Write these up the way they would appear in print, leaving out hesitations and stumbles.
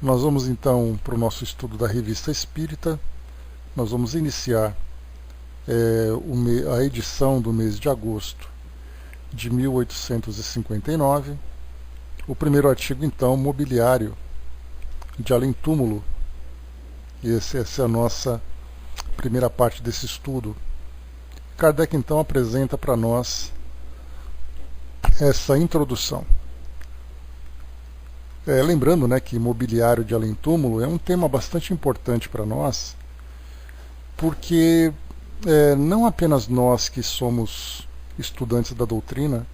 Nós vamos então para o nosso estudo da Revista Espírita. Nós vamos iniciar a edição do mês de agosto de 1859. O primeiro artigo, então, Mobiliário de Além-Túmulo. Essa é a nossa primeira parte desse estudo. Kardec, então, apresenta para nós essa introdução. Lembrando, né, que mobiliário de além-túmulo é um tema bastante importante para nós, porque não apenas nós que somos estudantes da doutrina,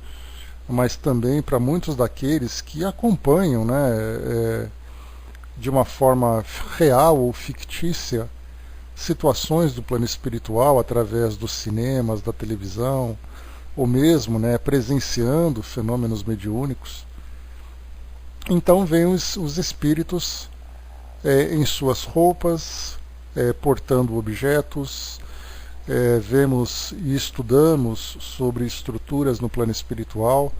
mas também para muitos daqueles que acompanham, né, de uma forma real ou fictícia situações do plano espiritual através dos cinemas, da televisão, ou mesmo, né, presenciando fenômenos mediúnicos. Então vêm os espíritos em suas roupas, portando objetos, vemos e estudamos sobre estruturas no plano espiritual.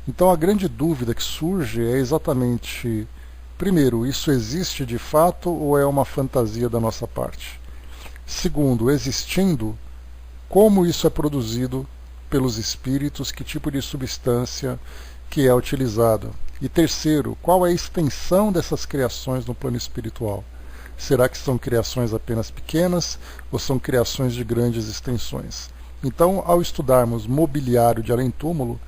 Então a grande dúvida que surge é exatamente, primeiro, isso existe de fato ou é uma fantasia da nossa parte? Segundo, existindo, como isso é produzido pelos espíritos, que tipo de substância que é utilizada? E terceiro, qual é a extensão dessas criações no plano espiritual? Será que são criações apenas pequenas ou são criações de grandes extensões? Então, ao estudarmos mobiliário de além-túmulo,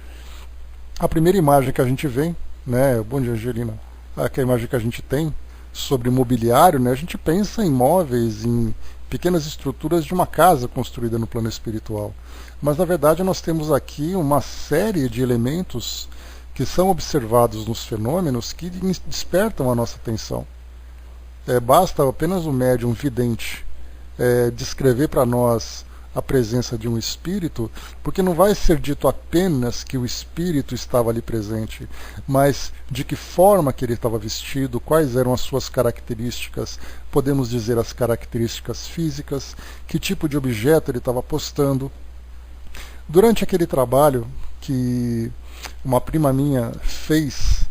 a primeira imagem que a gente vê, né, bom dia, Angelina, a imagem que a gente tem sobre mobiliário, né, a gente pensa em móveis, em pequenas estruturas de uma casa construída no plano espiritual. Mas, na verdade, nós temos aqui uma série de elementos que são observados nos fenômenos que despertam a nossa atenção. Basta apenas o médium vidente descrever para nós a presença de um espírito, porque não vai ser dito apenas que o espírito estava ali presente, mas de que forma que ele estava vestido, quais eram as suas características, podemos dizer as características físicas, que tipo de objeto ele estava postando. Durante aquele trabalho que uma prima minha fez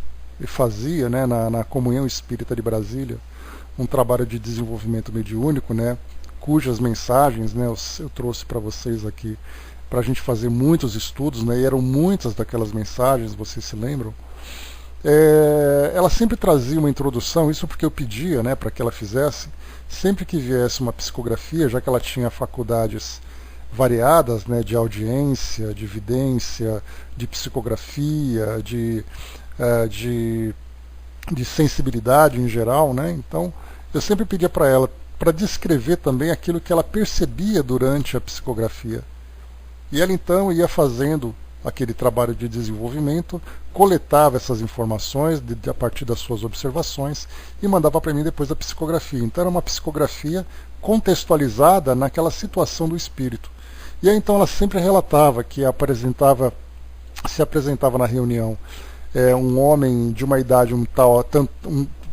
e fazia, né, na Comunhão Espírita de Brasília, um trabalho de desenvolvimento mediúnico, né, cujas mensagens, né, eu trouxe para vocês aqui, para a gente fazer muitos estudos, né, e eram muitas daquelas mensagens, vocês se lembram? Ela sempre trazia uma introdução, isso porque eu pedia, né, para que ela fizesse, sempre que viesse uma psicografia, já que ela tinha faculdades variadas, né, de audiência, de vidência, de psicografia, de sensibilidade em geral, né? Então eu sempre pedia para ela para descrever também aquilo que ela percebia durante a psicografia. E ela então ia fazendo aquele trabalho de desenvolvimento, coletava essas informações a partir das suas observações e mandava para mim depois da psicografia. Então era uma psicografia contextualizada naquela situação do espírito. E aí então ela sempre relatava que se apresentava na reunião um homem de uma idade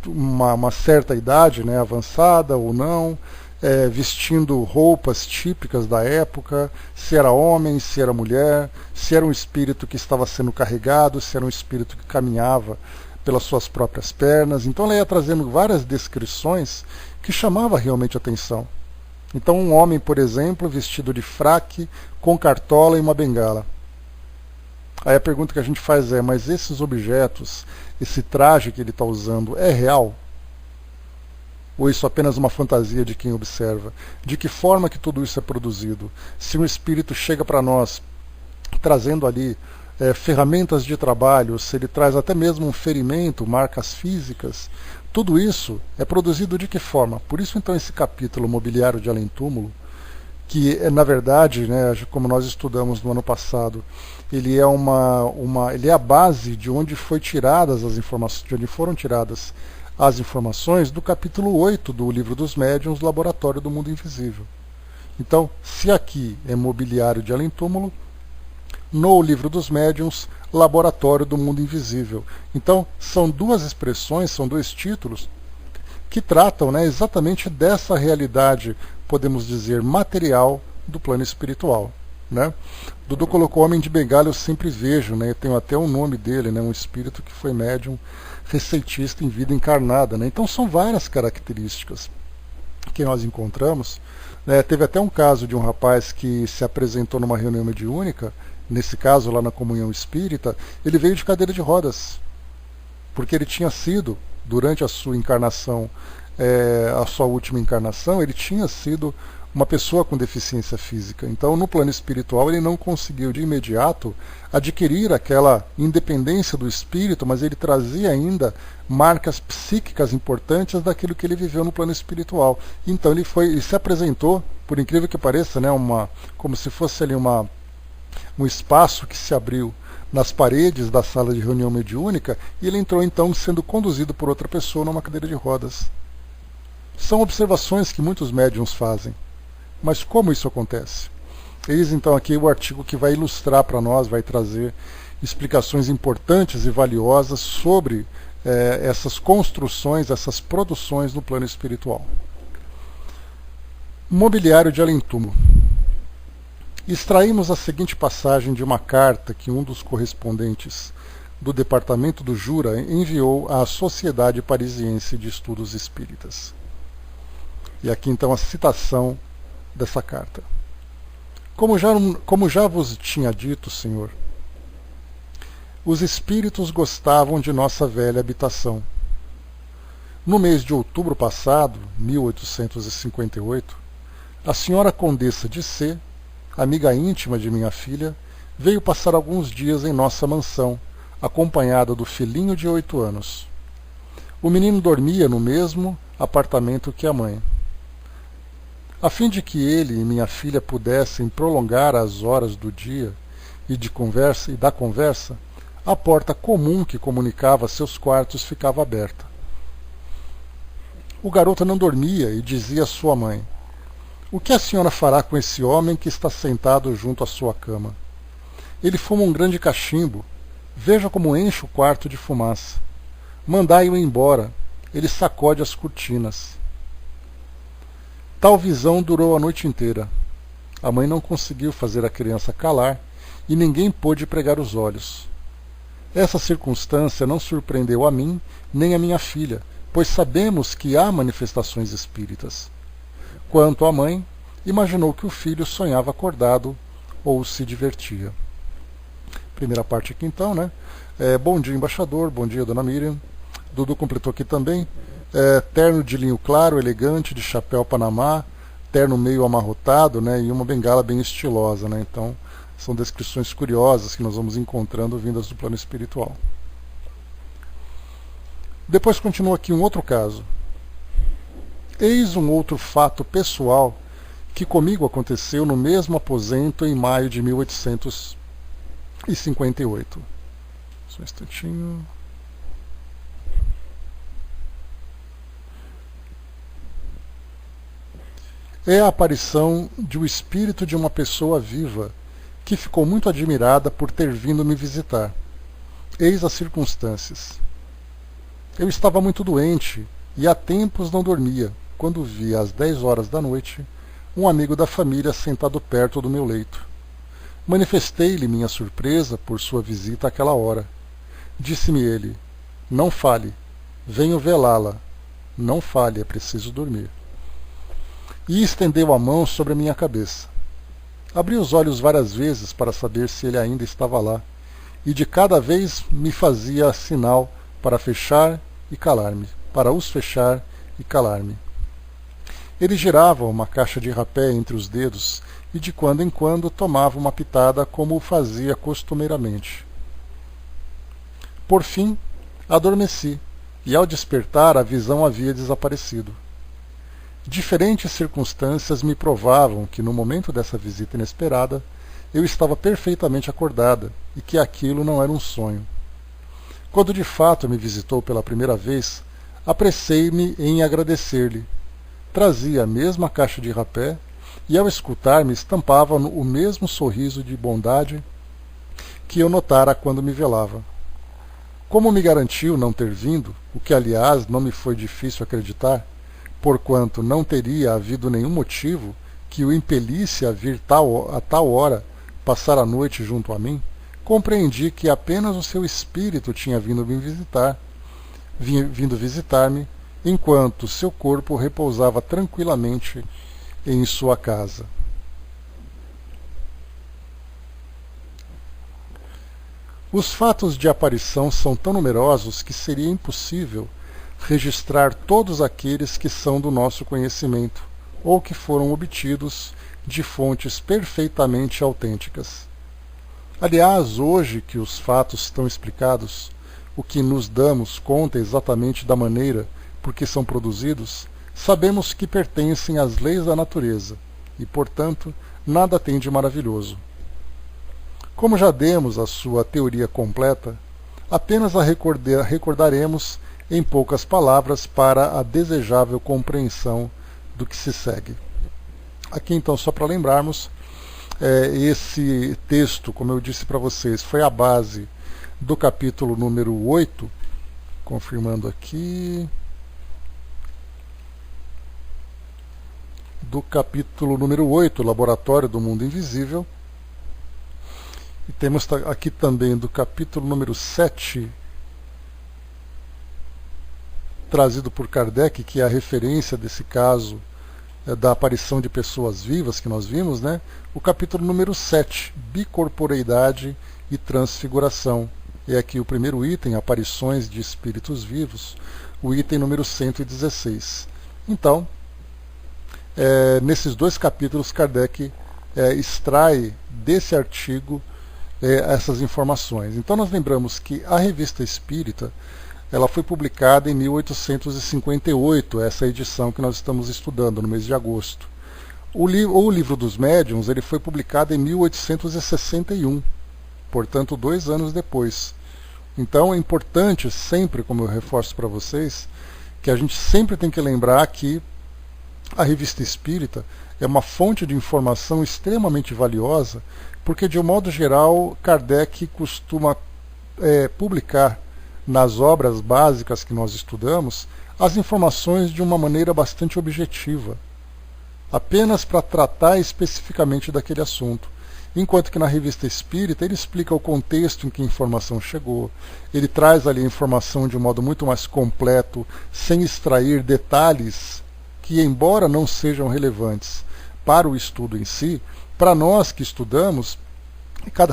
uma certa idade, né, avançada ou não, vestindo roupas típicas da época, se era homem, se era mulher, se era um espírito que estava sendo carregado, se era um espírito que caminhava pelas suas próprias pernas. Então ela ia trazendo várias descrições que chamavam realmente a atenção. Então um homem, por exemplo, vestido de fraque, com cartola e uma bengala. Aí a pergunta que a gente faz é, mas esses objetos, esse traje que ele está usando, é real? Ou isso é apenas uma fantasia de quem observa? De que forma que tudo isso é produzido? Se um espírito chega para nós trazendo ali ferramentas de trabalho, se ele traz até mesmo um ferimento, marcas físicas, tudo isso é produzido de que forma? Por isso então esse capítulo Mobiliário de Além-Túmulo, que na verdade, né, como nós estudamos no ano passado, ele é ele é a base de onde foi tiradas as informações, de onde foram tiradas as informações do capítulo 8 do Livro dos Médiuns, Laboratório do Mundo Invisível. Então, se aqui é Mobiliário de Além-Túmulo, no Livro dos Médiuns, Laboratório do Mundo Invisível. Então, são duas expressões, são dois títulos que tratam, né, exatamente dessa realidade, podemos dizer, material do plano espiritual. Né? Dudu colocou Homem de Bengala, eu sempre vejo, né, eu tenho até o nome dele, né, um espírito que foi médium receitista em vida encarnada, né? Então são várias características que nós encontramos. Teve até um caso de um rapaz que se apresentou numa reunião mediúnica, nesse caso lá na Comunhão Espírita, ele veio de cadeira de rodas, porque ele tinha sido, durante a sua encarnação, a sua última encarnação, ele tinha sido uma pessoa com deficiência física. Então, no plano espiritual, ele não conseguiu de imediato adquirir aquela independência do espírito, mas ele trazia ainda marcas psíquicas importantes daquilo que ele viveu no plano espiritual. Então, ele se apresentou, por incrível que pareça, né, como se fosse ali um espaço que se abriu nas paredes da sala de reunião mediúnica, e ele entrou então sendo conduzido por outra pessoa numa cadeira de rodas. São observações que muitos médiuns fazem. Mas como isso acontece? Eis então aqui o artigo que vai ilustrar para nós, vai trazer explicações importantes e valiosas sobre essas construções, essas produções no plano espiritual. Mobiliário de além-túmulo. Extraímos a seguinte passagem de uma carta que um dos correspondentes do Departamento do Jura enviou à Sociedade Parisiense de Estudos Espíritas. E aqui então a citação dessa carta. Como já vos tinha dito, Senhor, os espíritos gostavam de nossa velha habitação. No mês de outubro passado, 1858, a senhora Condessa de C., amiga íntima de minha filha, veio passar alguns dias em nossa mansão, acompanhada do filhinho de 8 anos. O menino dormia no mesmo apartamento que a mãe. A fim de que ele e minha filha pudessem prolongar as horas do dia e da conversa, a porta comum que comunicava seus quartos ficava aberta. O garoto não dormia e dizia à sua mãe: "O que a senhora fará com esse homem que está sentado junto à sua cama? Ele fuma um grande cachimbo. Veja como enche o quarto de fumaça. Mandai-o embora. Ele sacode as cortinas." Tal visão durou a noite inteira. A mãe não conseguiu fazer a criança calar e ninguém pôde pregar os olhos. Essa circunstância não surpreendeu a mim nem a minha filha, pois sabemos que há manifestações espíritas. Quanto à mãe, imaginou que o filho sonhava acordado ou se divertia. Primeira parte aqui então, né? Bom dia, embaixador. Bom dia, dona Miriam. Dudu completou aqui também. Terno de linho claro, elegante, de chapéu panamá, terno meio amarrotado, né, e uma bengala bem estilosa, né? Então, são descrições curiosas que nós vamos encontrando vindas do plano espiritual. Depois continua aqui um outro caso. Eis um outro fato pessoal que comigo aconteceu no mesmo aposento em maio de 1858. Só um instantinho. É a aparição de um espírito de uma pessoa viva, que ficou muito admirada por ter vindo me visitar. Eis as circunstâncias. Eu estava muito doente e há tempos não dormia, quando vi às 10 horas da noite um amigo da família sentado perto do meu leito. Manifestei-lhe minha surpresa por sua visita àquela hora. Disse-me ele: "Não fale, venho velá-la. Não fale, é preciso dormir." E estendeu a mão sobre a minha cabeça. Abri os olhos várias vezes para saber se ele ainda estava lá, e de cada vez me fazia sinal para fechar e calar-me, para os fechar e calar-me. Ele girava uma caixa de rapé entre os dedos e de quando em quando tomava uma pitada como o fazia costumeiramente. Por fim, adormeci, e ao despertar a visão havia desaparecido. Diferentes circunstâncias me provavam que no momento dessa visita inesperada eu estava perfeitamente acordada e que aquilo não era um sonho. Quando de fato me visitou pela primeira vez, apressei-me em agradecer-lhe. Trazia a mesma caixa de rapé e ao escutar-me estampava o mesmo sorriso de bondade que eu notara quando me velava. Como me garantiu não ter vindo, o que aliás não me foi difícil acreditar, porquanto não teria havido nenhum motivo que o impelisse a vir a tal hora passar a noite junto a mim, compreendi que apenas o seu espírito tinha vindo me visitar, vindo visitar-me, enquanto seu corpo repousava tranquilamente em sua casa. Os fatos de aparição são tão numerosos que seria impossível registrar todos aqueles que são do nosso conhecimento ou que foram obtidos de fontes perfeitamente autênticas. Aliás, hoje que os fatos estão explicados, o que nos damos conta exatamente da maneira por que são produzidos, sabemos que pertencem às leis da natureza e, portanto, nada tem de maravilhoso. Como já demos a sua teoria completa, apenas a recordaremos em poucas palavras para a desejável compreensão do que se segue. Aqui então, só para lembrarmos, esse texto, como eu disse para vocês, foi a base do capítulo número 8, confirmando aqui, do capítulo número 8, Laboratório do Mundo Invisível. E temos aqui também do capítulo número 7, trazido por Kardec, que é a referência desse caso da aparição de pessoas vivas que nós vimos, né? O capítulo número 7, Bicorporeidade e Transfiguração. É aqui o primeiro item, Aparições de Espíritos Vivos, o item número 116. Então, nesses dois capítulos, Kardec extrai desse artigo essas informações. Então nós lembramos que a Revista Espírita ela foi publicada em 1858, essa edição que nós estamos estudando no mês de agosto. O Livro dos Médiuns ele foi publicado em 1861, portanto 2 anos depois. Então é importante sempre, como eu reforço para vocês, que a gente sempre tem que lembrar que a Revista Espírita é uma fonte de informação extremamente valiosa, porque, de um modo geral, Kardec costuma publicar nas obras básicas que nós estudamos as informações de uma maneira bastante objetiva, apenas para tratar especificamente daquele assunto. Enquanto que na Revista Espírita ele explica o contexto em que a informação chegou, ele traz ali a informação de um modo muito mais completo, sem extrair detalhes que, embora não sejam relevantes para o estudo em si, para nós que estudamos,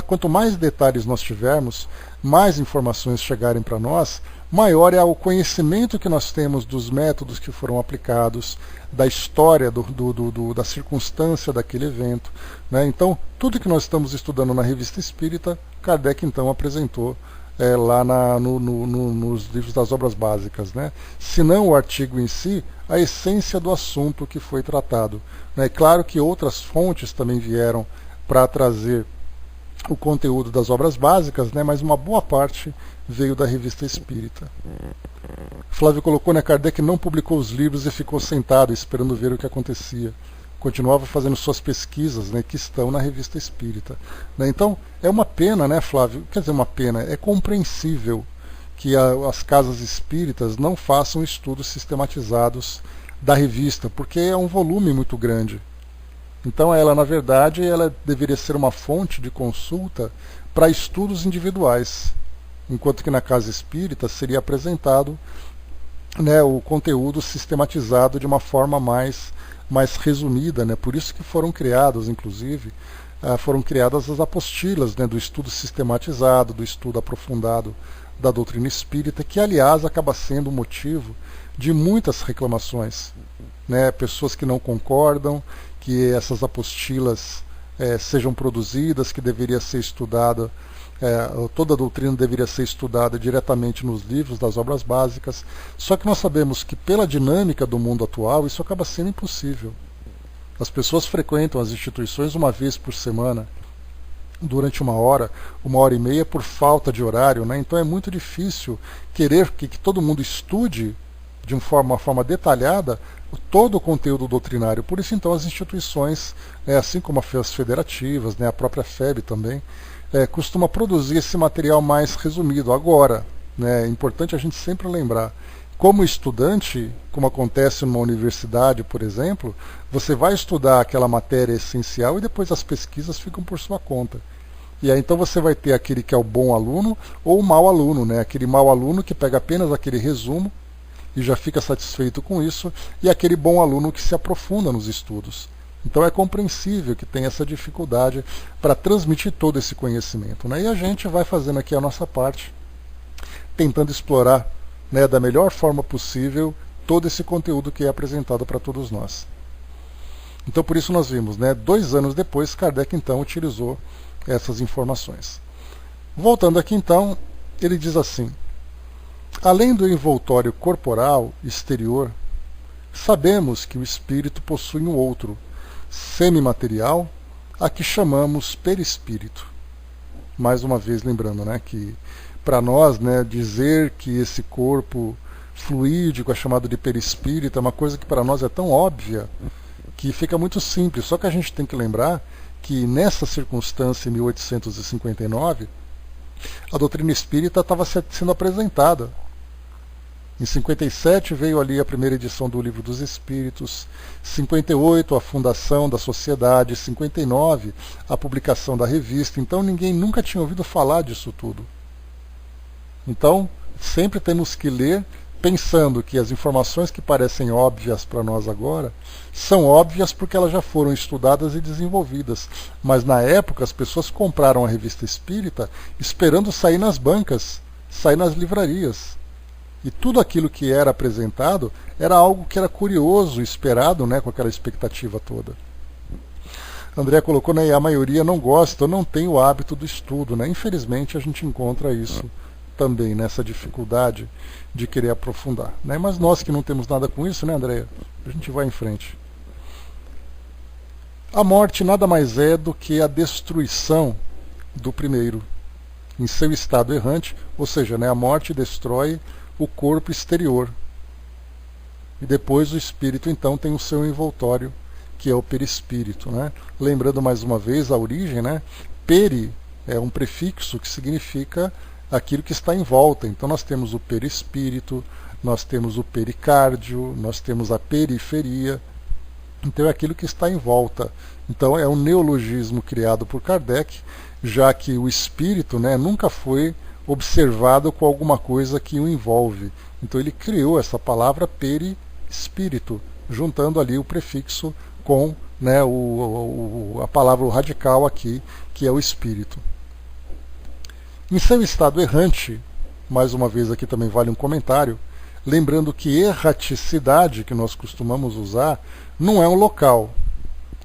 quanto mais detalhes nós tivermos, mais informações chegarem para nós, maior é o conhecimento que nós temos dos métodos que foram aplicados, da história, da circunstância daquele evento, né? Então, tudo que nós estamos estudando na Revista Espírita, Kardec então apresentou lá nos livros das obras básicas, né? Se não o artigo em si, a essência do assunto que foi tratado. É claro que outras fontes também vieram para trazer o conteúdo das obras básicas, né? Mas uma boa parte veio da Revista Espírita. Flávio colocou, né, Kardec não publicou os livros e ficou sentado esperando ver o que acontecia. Continuava fazendo suas pesquisas, né, que estão na Revista Espírita. Né? Então, é uma pena, né, Flávio? Quer dizer, uma pena, é compreensível que as casas espíritas não façam estudos sistematizados da revista, porque é um volume muito grande. Então, ela, na verdade, ela deveria ser uma fonte de consulta para estudos individuais, enquanto que na casa espírita seria apresentado, né, o conteúdo sistematizado de uma forma mais resumida, né? Por isso que foram criadas, inclusive, foram criadas as apostilas, né, do estudo sistematizado, do estudo aprofundado da doutrina espírita, que, aliás, acaba sendo o motivo de muitas reclamações, né? Pessoas que não concordam que essas apostilas sejam produzidas, que deveria ser estudada, toda a doutrina deveria ser estudada diretamente nos livros das obras básicas, só que nós sabemos que pela dinâmica do mundo atual isso acaba sendo impossível. As pessoas frequentam as instituições uma vez por semana, durante 1 hora, 1h30 por falta de horário, né? Então é muito difícil querer que todo mundo estude de uma forma detalhada todo o conteúdo doutrinário. Por isso então as instituições, assim como as federativas, né, a própria FEB também, costuma produzir esse material mais resumido. Agora, né, é importante a gente sempre lembrar, como estudante, como acontece numa universidade, por exemplo, você vai estudar aquela matéria essencial e depois as pesquisas ficam por sua conta. E aí então você vai ter aquele que é o bom aluno ou o mau aluno, né? Aquele mau aluno que pega apenas aquele resumo e já fica satisfeito com isso, e aquele bom aluno que se aprofunda nos estudos. Então é compreensível que tem essa dificuldade para transmitir todo esse conhecimento, né? E a gente vai fazendo aqui a nossa parte, tentando explorar, né, da melhor forma possível todo esse conteúdo que é apresentado para todos nós. Então por isso nós vimos, né, 2 anos depois, Kardec então utilizou essas informações. Voltando aqui então, ele diz assim: além do envoltório corporal exterior, sabemos que o espírito possui um outro, semimaterial, a que chamamos perispírito. Mais uma vez lembrando, né, que para nós, né, dizer que esse corpo fluídico é chamado de perispírito é uma coisa que para nós é tão óbvia que fica muito simples. Só que a gente tem que lembrar que nessa circunstância, em 1859, a doutrina espírita estava sendo apresentada. Em 57 veio ali a primeira edição do Livro dos Espíritos, 58 a fundação da sociedade, 59 a publicação da revista. Então ninguém nunca tinha ouvido falar disso tudo. Então sempre temos que ler pensando que as informações que parecem óbvias para nós agora são óbvias porque elas já foram estudadas e desenvolvidas. Mas na época as pessoas compraram a revista espírita esperando sair nas bancas, sair nas livrarias. E tudo aquilo que era apresentado era algo que era curioso, esperado, né, com aquela expectativa toda. André colocou, né, e a maioria não gosta, não tem o hábito do estudo, né? Infelizmente a gente encontra isso também, nessa dificuldade de querer aprofundar, né? Mas nós que não temos nada com isso, né, Andréia? A gente vai em frente. A morte nada mais é do que a destruição do primeiro, em seu estado errante, ou seja, né, a morte destrói o corpo exterior. E depois o espírito então tem o seu envoltório, que é o perispírito, né? Lembrando mais uma vez a origem, né? Peri é um prefixo que significa aquilo que está em volta. Então nós temos o perispírito, nós temos o pericárdio, nós temos a periferia. Então é aquilo que está em volta. Então é um neologismo criado por Kardec, já que o espírito, né, nunca foi observado com alguma coisa que o envolve. Então ele criou essa palavra perispírito, juntando ali o prefixo com, né, a palavra radical aqui, que é o espírito. Em seu estado errante, mais uma vez aqui também vale um comentário, lembrando que erraticidade, que nós costumamos usar, não é um local,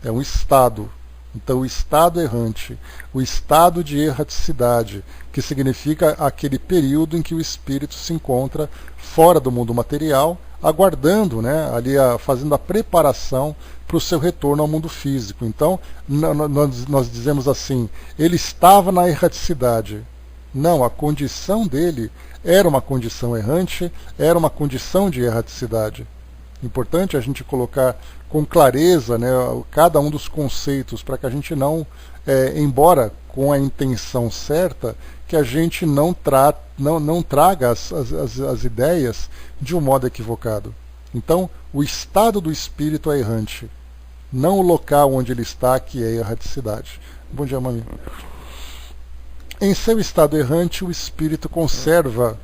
é um estado. Então o estado errante, o estado de erraticidade, que significa aquele período em que o espírito se encontra fora do mundo material, aguardando, né, ali fazendo a preparação para o seu retorno ao mundo físico. Então nós dizemos assim, ele estava na erraticidade. Não, a condição dele era uma condição errante, era uma condição de erraticidade. Importante a gente colocar com clareza, né, cada um dos conceitos, para que a gente não, embora com a intenção certa, que a gente não traga as ideias de um modo equivocado. Então, o estado do espírito é errante, não o local onde ele está, que é a erraticidade. Bom dia, mami. Em seu estado errante, o espírito conserva...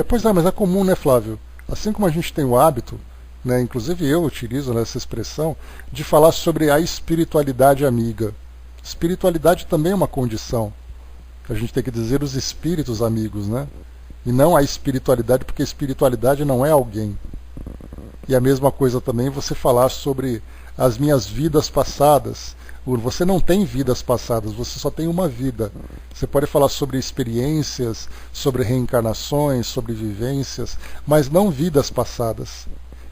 Pois é, mas é comum, né, Flávio? Assim como a gente tem o hábito, né, inclusive eu utilizo essa expressão, de falar sobre a espiritualidade amiga. Espiritualidade também é uma condição. A gente tem que dizer os espíritos amigos, né? E não a espiritualidade, porque espiritualidade não é alguém. E a mesma coisa também você falar sobre as minhas vidas passadas. Você não tem vidas passadas, você só tem uma vida. Você pode falar sobre experiências, sobre reencarnações, sobre vivências, mas não vidas passadas.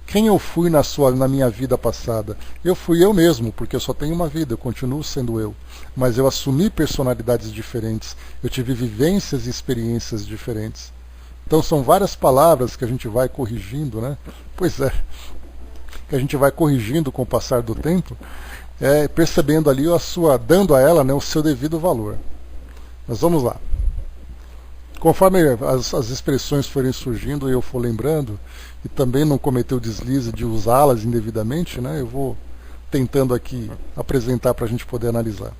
Quem eu fui na minha vida passada? Eu fui eu mesmo, porque eu só tenho uma vida, eu continuo sendo eu. Mas eu assumi personalidades diferentes, eu tive vivências e experiências diferentes. Então são várias palavras que a gente vai corrigindo, né? Pois é, que a gente vai corrigindo com o passar do tempo, percebendo ali dando a ela, né, o seu devido valor. Mas vamos lá. Conforme as expressões forem surgindo e eu for lembrando, e também não cometer o deslize de usá-las indevidamente, né, eu vou tentando aqui apresentar para a gente poder analisar.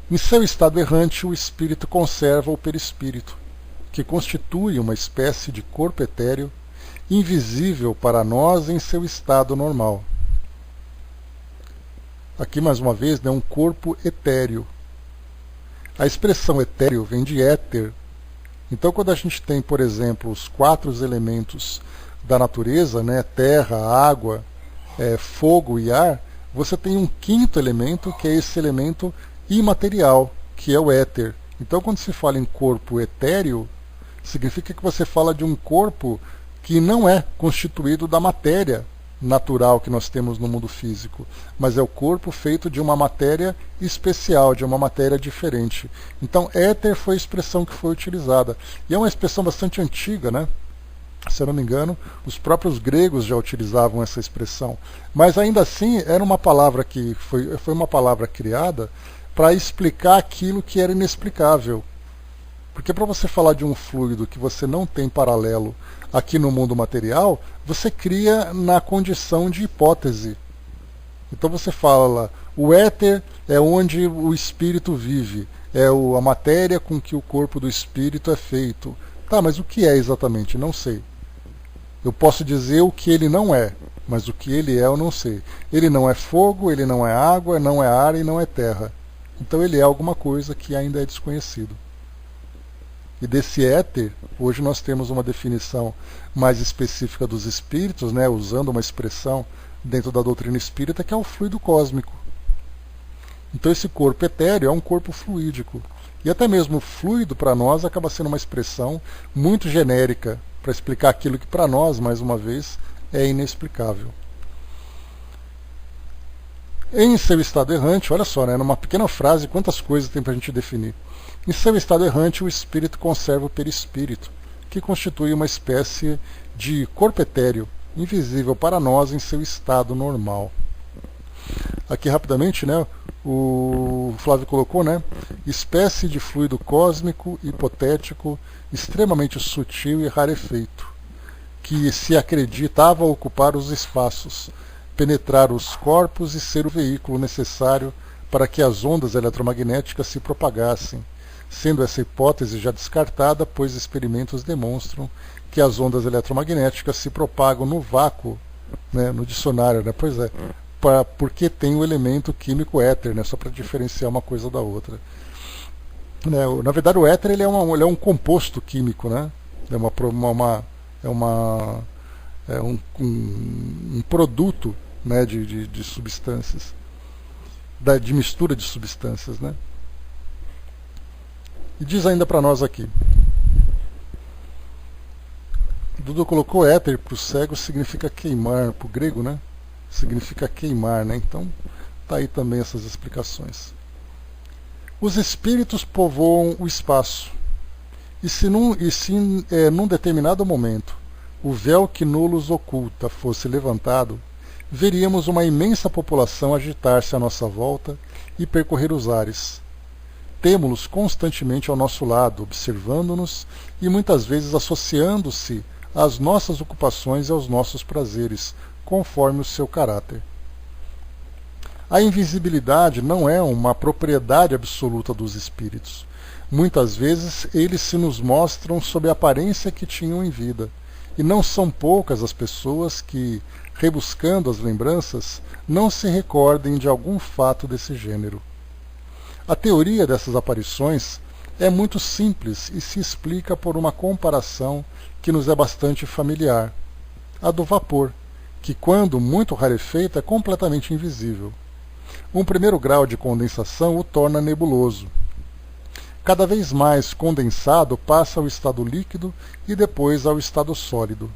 Em seu estado errante, o espírito conserva o perispírito, que constitui uma espécie de corpo etéreo, invisível para nós em seu estado normal. Aqui, mais uma vez, um corpo etéreo. A expressão etéreo vem de éter. Então, quando a gente tem, por exemplo, os 4 elementos da natureza, terra, água, fogo e ar, você tem um 5º elemento, que é esse elemento imaterial, que é o éter. Então, quando se fala em corpo etéreo, significa que você fala de um corpo que não é constituído da matéria natural que nós temos no mundo físico, mas é o corpo feito de uma matéria especial, de uma matéria diferente. Então, éter foi a expressão que foi utilizada. E é uma expressão bastante antiga, Se eu não me engano, os próprios gregos já utilizavam essa expressão. Mas ainda assim, era uma palavra que foi uma palavra criada para explicar aquilo que era inexplicável. Porque para você falar de um fluido que você não tem paralelo aqui no mundo material, você cria na condição de hipótese. Então você fala, o éter é onde o espírito vive, é a matéria com que o corpo do espírito é feito. Tá, mas o que é exatamente? Não sei. Eu posso dizer o que ele não é, mas o que ele é eu não sei. Ele não é fogo, ele não é água, não é ar e não é terra. Então ele é alguma coisa que ainda é desconhecido. E desse éter, hoje nós temos uma definição mais específica dos espíritos, usando uma expressão dentro da doutrina espírita, que é o fluido cósmico. Então esse corpo etéreo é um corpo fluídico. E até mesmo fluido, para nós, acaba sendo uma expressão muito genérica, para explicar aquilo que para nós, mais uma vez, é inexplicável. Em seu estado errante, olha só, numa pequena frase, quantas coisas tem para a gente definir. Em seu estado errante, o espírito conserva o perispírito, que constitui uma espécie de corpo etéreo, invisível para nós em seu estado normal. Aqui rapidamente, o Flávio colocou, espécie de fluido cósmico, hipotético, extremamente sutil e rarefeito, que se acreditava ocupar os espaços, penetrar os corpos e ser o veículo necessário para que as ondas eletromagnéticas se propagassem, sendo essa hipótese já descartada, pois experimentos demonstram que as ondas eletromagnéticas se propagam no vácuo, no dicionário, pois é, porque tem o elemento químico éter, só para diferenciar uma coisa da outra. Na verdade, o éter ele é um composto químico, é um produto de substâncias, de mistura de substâncias. E diz ainda para nós aqui. Dudu colocou éter para o cego, significa queimar, para o grego, significa queimar, Então, tá aí também essas explicações. Os espíritos povoam o espaço, e se num determinado momento o véu que nos oculta fosse levantado, veríamos uma imensa população agitar-se à nossa volta e percorrer os ares. Temo-los constantemente ao nosso lado, observando-nos e muitas vezes associando-se às nossas ocupações e aos nossos prazeres, conforme o seu caráter. A invisibilidade não é uma propriedade absoluta dos espíritos. Muitas vezes eles se nos mostram sob a aparência que tinham em vida, e não são poucas as pessoas que, rebuscando as lembranças, não se recordem de algum fato desse gênero. A teoria dessas aparições é muito simples e se explica por uma comparação que nos é bastante familiar, a do vapor, que, quando muito rarefeito, é completamente invisível. Um primeiro grau de condensação o torna nebuloso. Cada vez mais condensado passa ao estado líquido e depois ao estado sólido.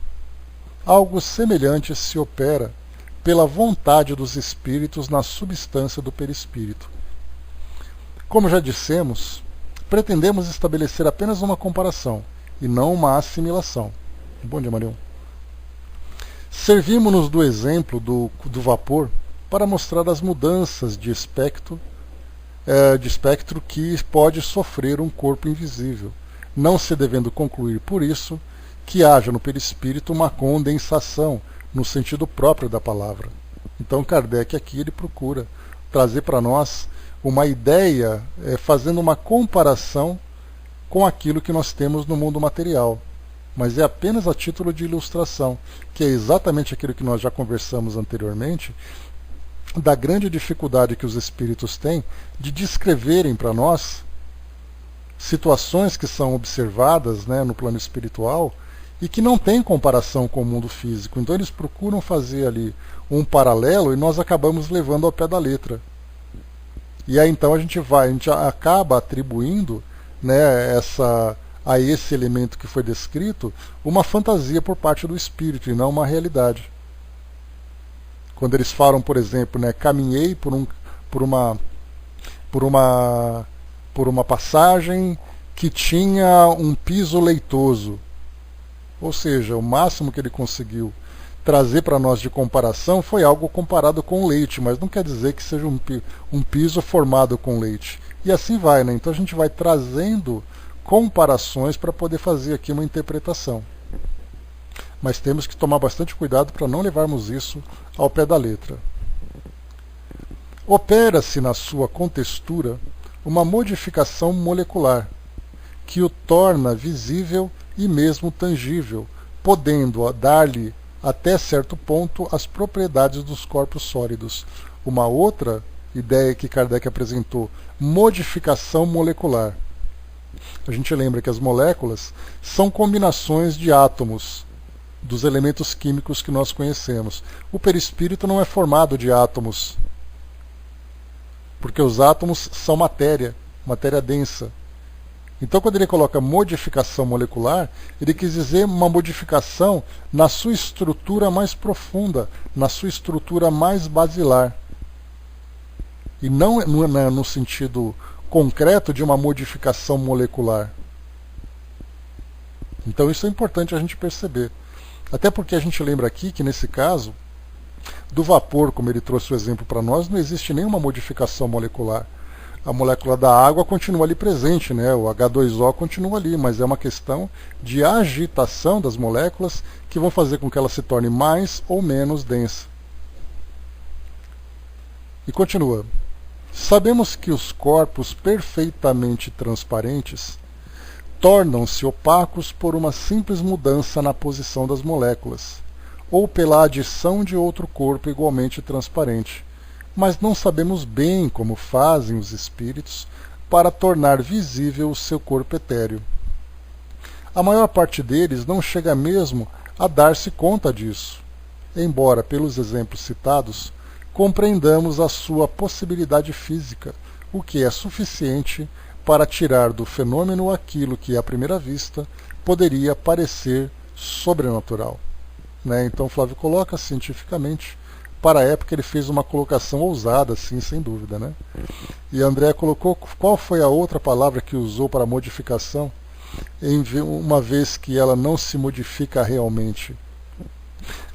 Algo semelhante se opera pela vontade dos espíritos na substância do perispírito. Como já dissemos, pretendemos estabelecer apenas uma comparação e não uma assimilação. Bom dia, Marião. Servimos-nos do exemplo do vapor para mostrar as mudanças de espectro que pode sofrer um corpo invisível, não se devendo concluir por isso que haja no perispírito uma condensação, no sentido próprio da palavra. Então Kardec aqui ele procura trazer para nós uma ideia fazendo uma comparação com aquilo que nós temos no mundo material. Mas é apenas a título de ilustração, que é exatamente aquilo que nós já conversamos anteriormente, da grande dificuldade que os espíritos têm de descreverem para nós situações que são observadas, né, no plano espiritual e que não tem comparação com o mundo físico. Então eles procuram fazer ali um paralelo e nós acabamos levando ao pé da letra. E aí então a gente acaba atribuindo, né, a esse elemento que foi descrito uma fantasia por parte do espírito e não uma realidade. Quando eles falam, por exemplo, né, caminhei por uma passagem que tinha um piso leitoso. Ou seja, o máximo que ele conseguiu trazer para nós de comparação foi algo comparado com leite, mas não quer dizer que seja um piso formado com leite. E assim vai, né? Então a gente vai trazendo comparações para poder fazer aqui uma interpretação. Mas temos que tomar bastante cuidado para não levarmos isso ao pé da letra. Opera-se na sua contextura uma modificação molecular, que o torna visível e mesmo tangível, podendo dar-lhe até certo ponto as propriedades dos corpos sólidos. Uma outra ideia que Kardec apresentou, modificação molecular. A gente lembra que as moléculas são combinações de átomos dos elementos químicos que nós conhecemos. O perispírito não é formado de átomos, porque os átomos são matéria densa. Então, quando ele coloca modificação molecular, ele quis dizer uma modificação na sua estrutura mais profunda, na sua estrutura mais basilar. E não no sentido concreto de uma modificação molecular. Então, isso é importante a gente perceber. Até porque a gente lembra aqui que, nesse caso, do vapor, como ele trouxe o exemplo para nós, não existe nenhuma modificação molecular. A molécula da água continua ali presente, né? O H2O continua ali, mas é uma questão de agitação das moléculas que vão fazer com que ela se torne mais ou menos densa. E continua. Sabemos que os corpos perfeitamente transparentes tornam-se opacos por uma simples mudança na posição das moléculas, ou pela adição de outro corpo igualmente transparente, mas não sabemos bem como fazem os espíritos para tornar visível o seu corpo etéreo. A maior parte deles não chega mesmo a dar-se conta disso, embora, pelos exemplos citados, compreendamos a sua possibilidade física, o que é suficiente para tirar do fenômeno aquilo que, à primeira vista, poderia parecer sobrenatural. Né? Então Flávio coloca cientificamente, para a época ele fez uma colocação ousada, sim, sem dúvida. Né? E André colocou, qual foi a outra palavra que usou para modificação, uma vez que ela não se modifica realmente?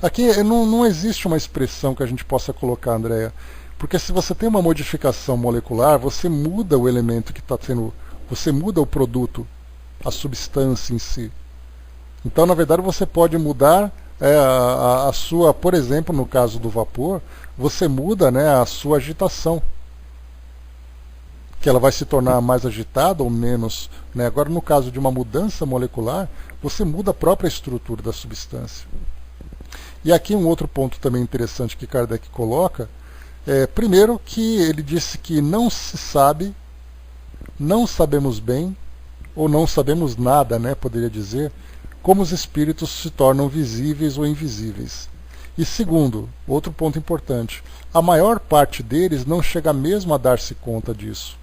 Aqui não existe uma expressão que a gente possa colocar, Andréa, porque se você tem uma modificação molecular, você muda o elemento que está sendo, você muda o produto, a substância em si. Então, na verdade, você pode mudar a sua, por exemplo, no caso do vapor, você muda, né, a sua agitação, que ela vai se tornar mais agitada ou menos. Né? Agora, no caso de uma mudança molecular, você muda a própria estrutura da substância. E aqui um outro ponto também interessante que Kardec coloca, primeiro que ele disse que não se sabe, não sabemos bem, ou não sabemos nada, né, poderia dizer, como os espíritos se tornam visíveis ou invisíveis. E segundo, outro ponto importante, a maior parte deles não chega mesmo a dar-se conta disso.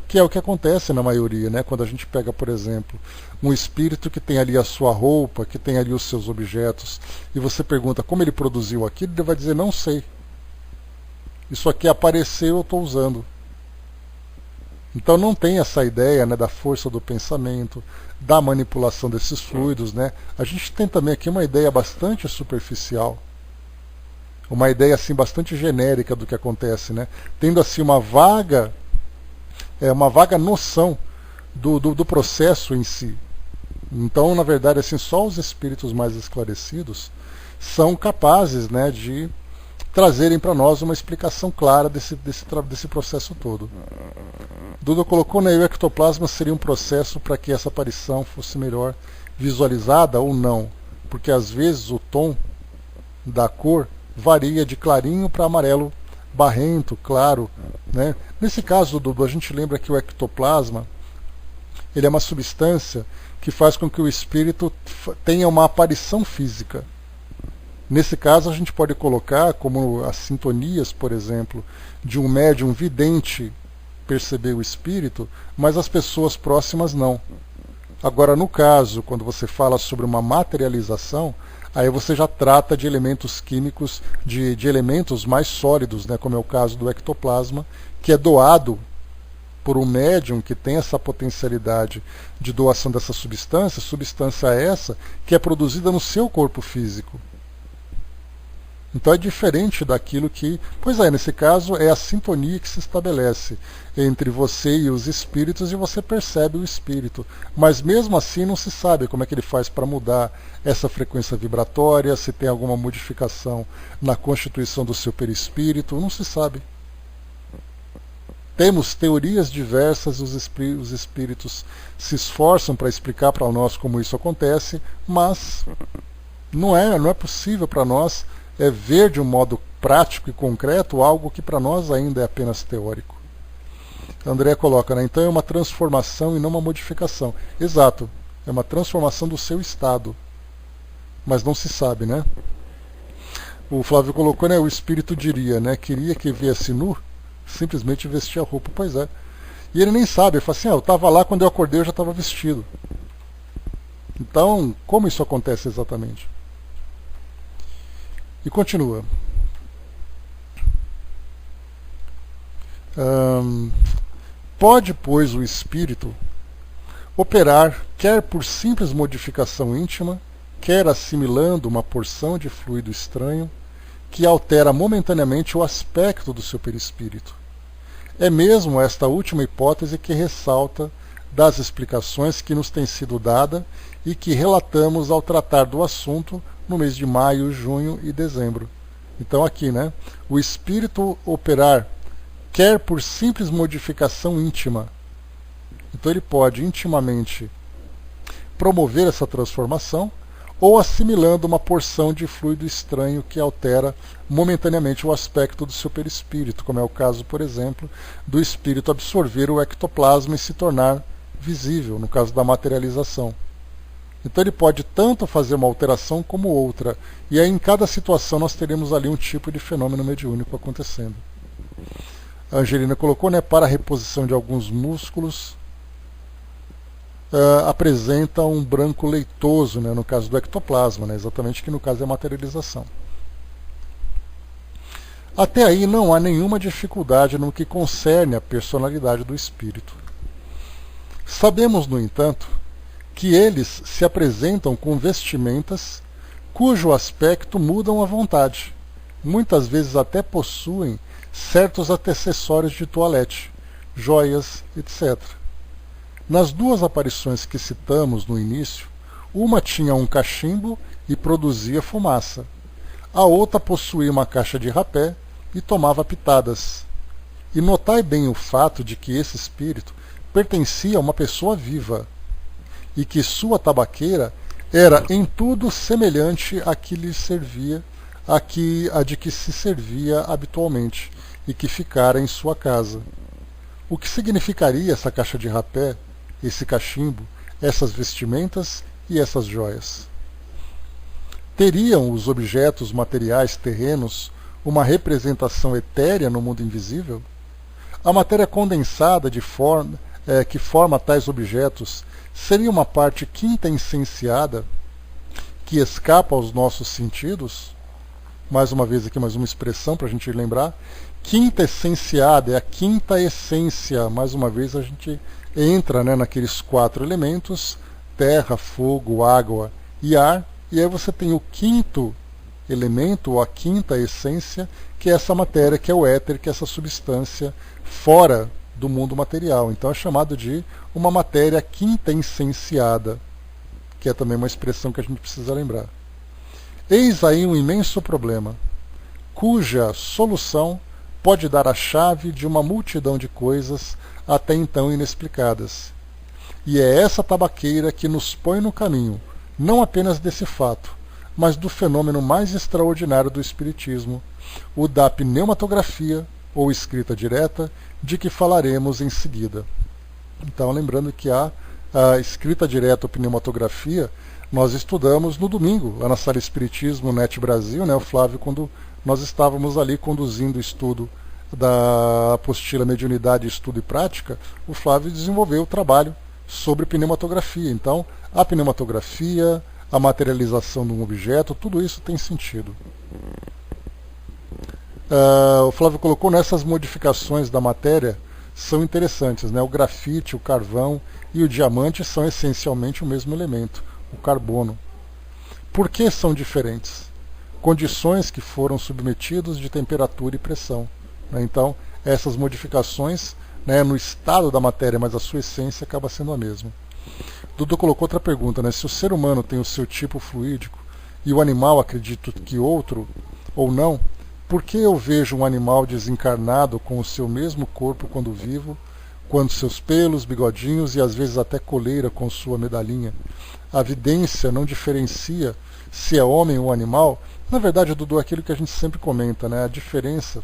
Que é o que acontece na maioria, né? Quando a gente pega, por exemplo, um espírito que tem ali a sua roupa, que tem ali os seus objetos, e você pergunta como ele produziu aquilo, ele vai dizer, não sei. Isso aqui apareceu, eu estou usando. Então não tem essa ideia, né, da força do pensamento, da manipulação desses fluidos. Né? A gente tem também aqui uma ideia bastante superficial, uma ideia assim, bastante genérica do que acontece, né? Tendo assim uma vaga noção do processo em si. Então, na verdade, assim, só os espíritos mais esclarecidos são capazes, né, de trazerem para nós uma explicação clara desse processo todo. Duda colocou, né, o ectoplasma seria um processo para que essa aparição fosse melhor visualizada ou não, porque às vezes o tom da cor varia de clarinho para amarelo barrento, claro, né? Nesse caso, Dudu, a gente lembra que o ectoplasma ele é uma substância que faz com que o espírito tenha uma aparição física. Nesse caso, a gente pode colocar como as sintonias, por exemplo, de um médium vidente perceber o espírito, mas as pessoas próximas não. Agora, no caso, quando você fala sobre uma materialização, aí você já trata de elementos químicos, de elementos mais sólidos, né, como é o caso do ectoplasma, que é doado por um médium que tem essa potencialidade de doação dessa substância essa que é produzida no seu corpo físico. Então é diferente daquilo que... Pois é, nesse caso é a sintonia que se estabelece entre você e os espíritos e você percebe o espírito. Mas mesmo assim não se sabe como é que ele faz para mudar essa frequência vibratória, se tem alguma modificação na constituição do seu perispírito, não se sabe. Temos teorias diversas, os espíritos se esforçam para explicar para nós como isso acontece, mas não é possível para nós ver de um modo prático e concreto algo que para nós ainda é apenas teórico. André coloca, né? Então é uma transformação e não uma modificação. Exato, é uma transformação do seu estado, mas não se sabe, né? O Flávio colocou, né? O espírito diria, né? Queria que viesse nu, simplesmente vestia a roupa. Pois é. E ele nem sabe, ele fala assim, eu estava lá, quando eu acordei eu já estava vestido. Então, como isso acontece exatamente? E continua. Pode, pois, o espírito operar quer por simples modificação íntima, quer assimilando uma porção de fluido estranho que altera momentaneamente o aspecto do seu perispírito. É mesmo esta última hipótese que ressalta das explicações que nos têm sido dadas e que relatamos ao tratar do assunto no mês de maio, junho e dezembro. Então aqui, né, o espírito operar quer por simples modificação íntima. Então ele pode intimamente promover essa transformação ou assimilando uma porção de fluido estranho que altera momentaneamente o aspecto do seu perispírito, como é o caso, por exemplo, do espírito absorver o ectoplasma e se tornar visível, no caso da materialização. Então ele pode tanto fazer uma alteração como outra, e aí em cada situação nós teremos ali um tipo de fenômeno mediúnico acontecendo. A Angelina colocou, né, para a reposição de alguns músculos, apresenta um branco leitoso, né, no caso do ectoplasma, né, exatamente que no caso é a materialização. Até aí não há nenhuma dificuldade no que concerne a personalidade do espírito. Sabemos, no entanto, que eles se apresentam com vestimentas cujo aspecto mudam à vontade. Muitas vezes até possuem certos acessórios de toilette, joias, etc. Nas duas aparições que citamos no início, uma tinha um cachimbo e produzia fumaça. A outra possuía uma caixa de rapé e tomava pitadas. E notai bem o fato de que esse espírito pertencia a uma pessoa viva, e que sua tabaqueira era em tudo semelhante à que lhe servia, a de que se servia habitualmente, e que ficara em sua casa. O que significaria essa caixa de rapé, esse cachimbo, essas vestimentas e essas joias? Teriam os objetos materiais terrenos uma representação etérea no mundo invisível? A matéria condensada que forma tais objetos seria uma parte quintessenciada que escapa aos nossos sentidos? Mais uma vez aqui, mais uma expressão para a gente lembrar. Quintessenciada é a quinta essência. Mais uma vez a gente entra, né, naqueles 4 elementos, terra, fogo, água e ar, e aí você tem o quinto elemento, ou a quinta essência, que é essa matéria, que é o éter, que é essa substância fora do mundo material. Então é chamado de uma matéria quintessenciada, que é também uma expressão que a gente precisa lembrar. Eis aí um imenso problema. cuja solução pode dar a chave de uma multidão de coisas até então inexplicadas. E é essa tabaqueira que nos põe no caminho, não apenas desse fato, mas do fenômeno mais extraordinário do Espiritismo, o da pneumatografia, ou escrita direta, de que falaremos em seguida. Então, lembrando que a escrita direta ou pneumatografia, nós estudamos no domingo, lá na Sala Espiritismo Net Brasil, né, o Flávio, quando nós estávamos ali conduzindo o estudo da apostila Mediunidade, Estudo e Prática, o Flávio desenvolveu o trabalho sobre pneumatografia. Então, a pneumatografia, a materialização de um objeto, tudo isso tem sentido. O Flávio colocou nessas modificações da matéria, são interessantes, né? O grafite, o carvão e o diamante são essencialmente o mesmo elemento, o carbono. Por que são diferentes? Condições que foram submetidos de temperatura e pressão, né? Então, essas modificações, né, no estado da matéria, mas a sua essência acaba sendo a mesma. Dudu colocou outra pergunta, né? Se o ser humano tem o seu tipo fluídico e o animal, acredito que outro ou não, por que eu vejo um animal desencarnado com o seu mesmo corpo quando vivo, quando seus pelos, bigodinhos e às vezes até coleira com sua medalhinha? A vidência não diferencia se é homem ou animal? Na verdade, Dudu, é aquilo que a gente sempre comenta, né? A diferença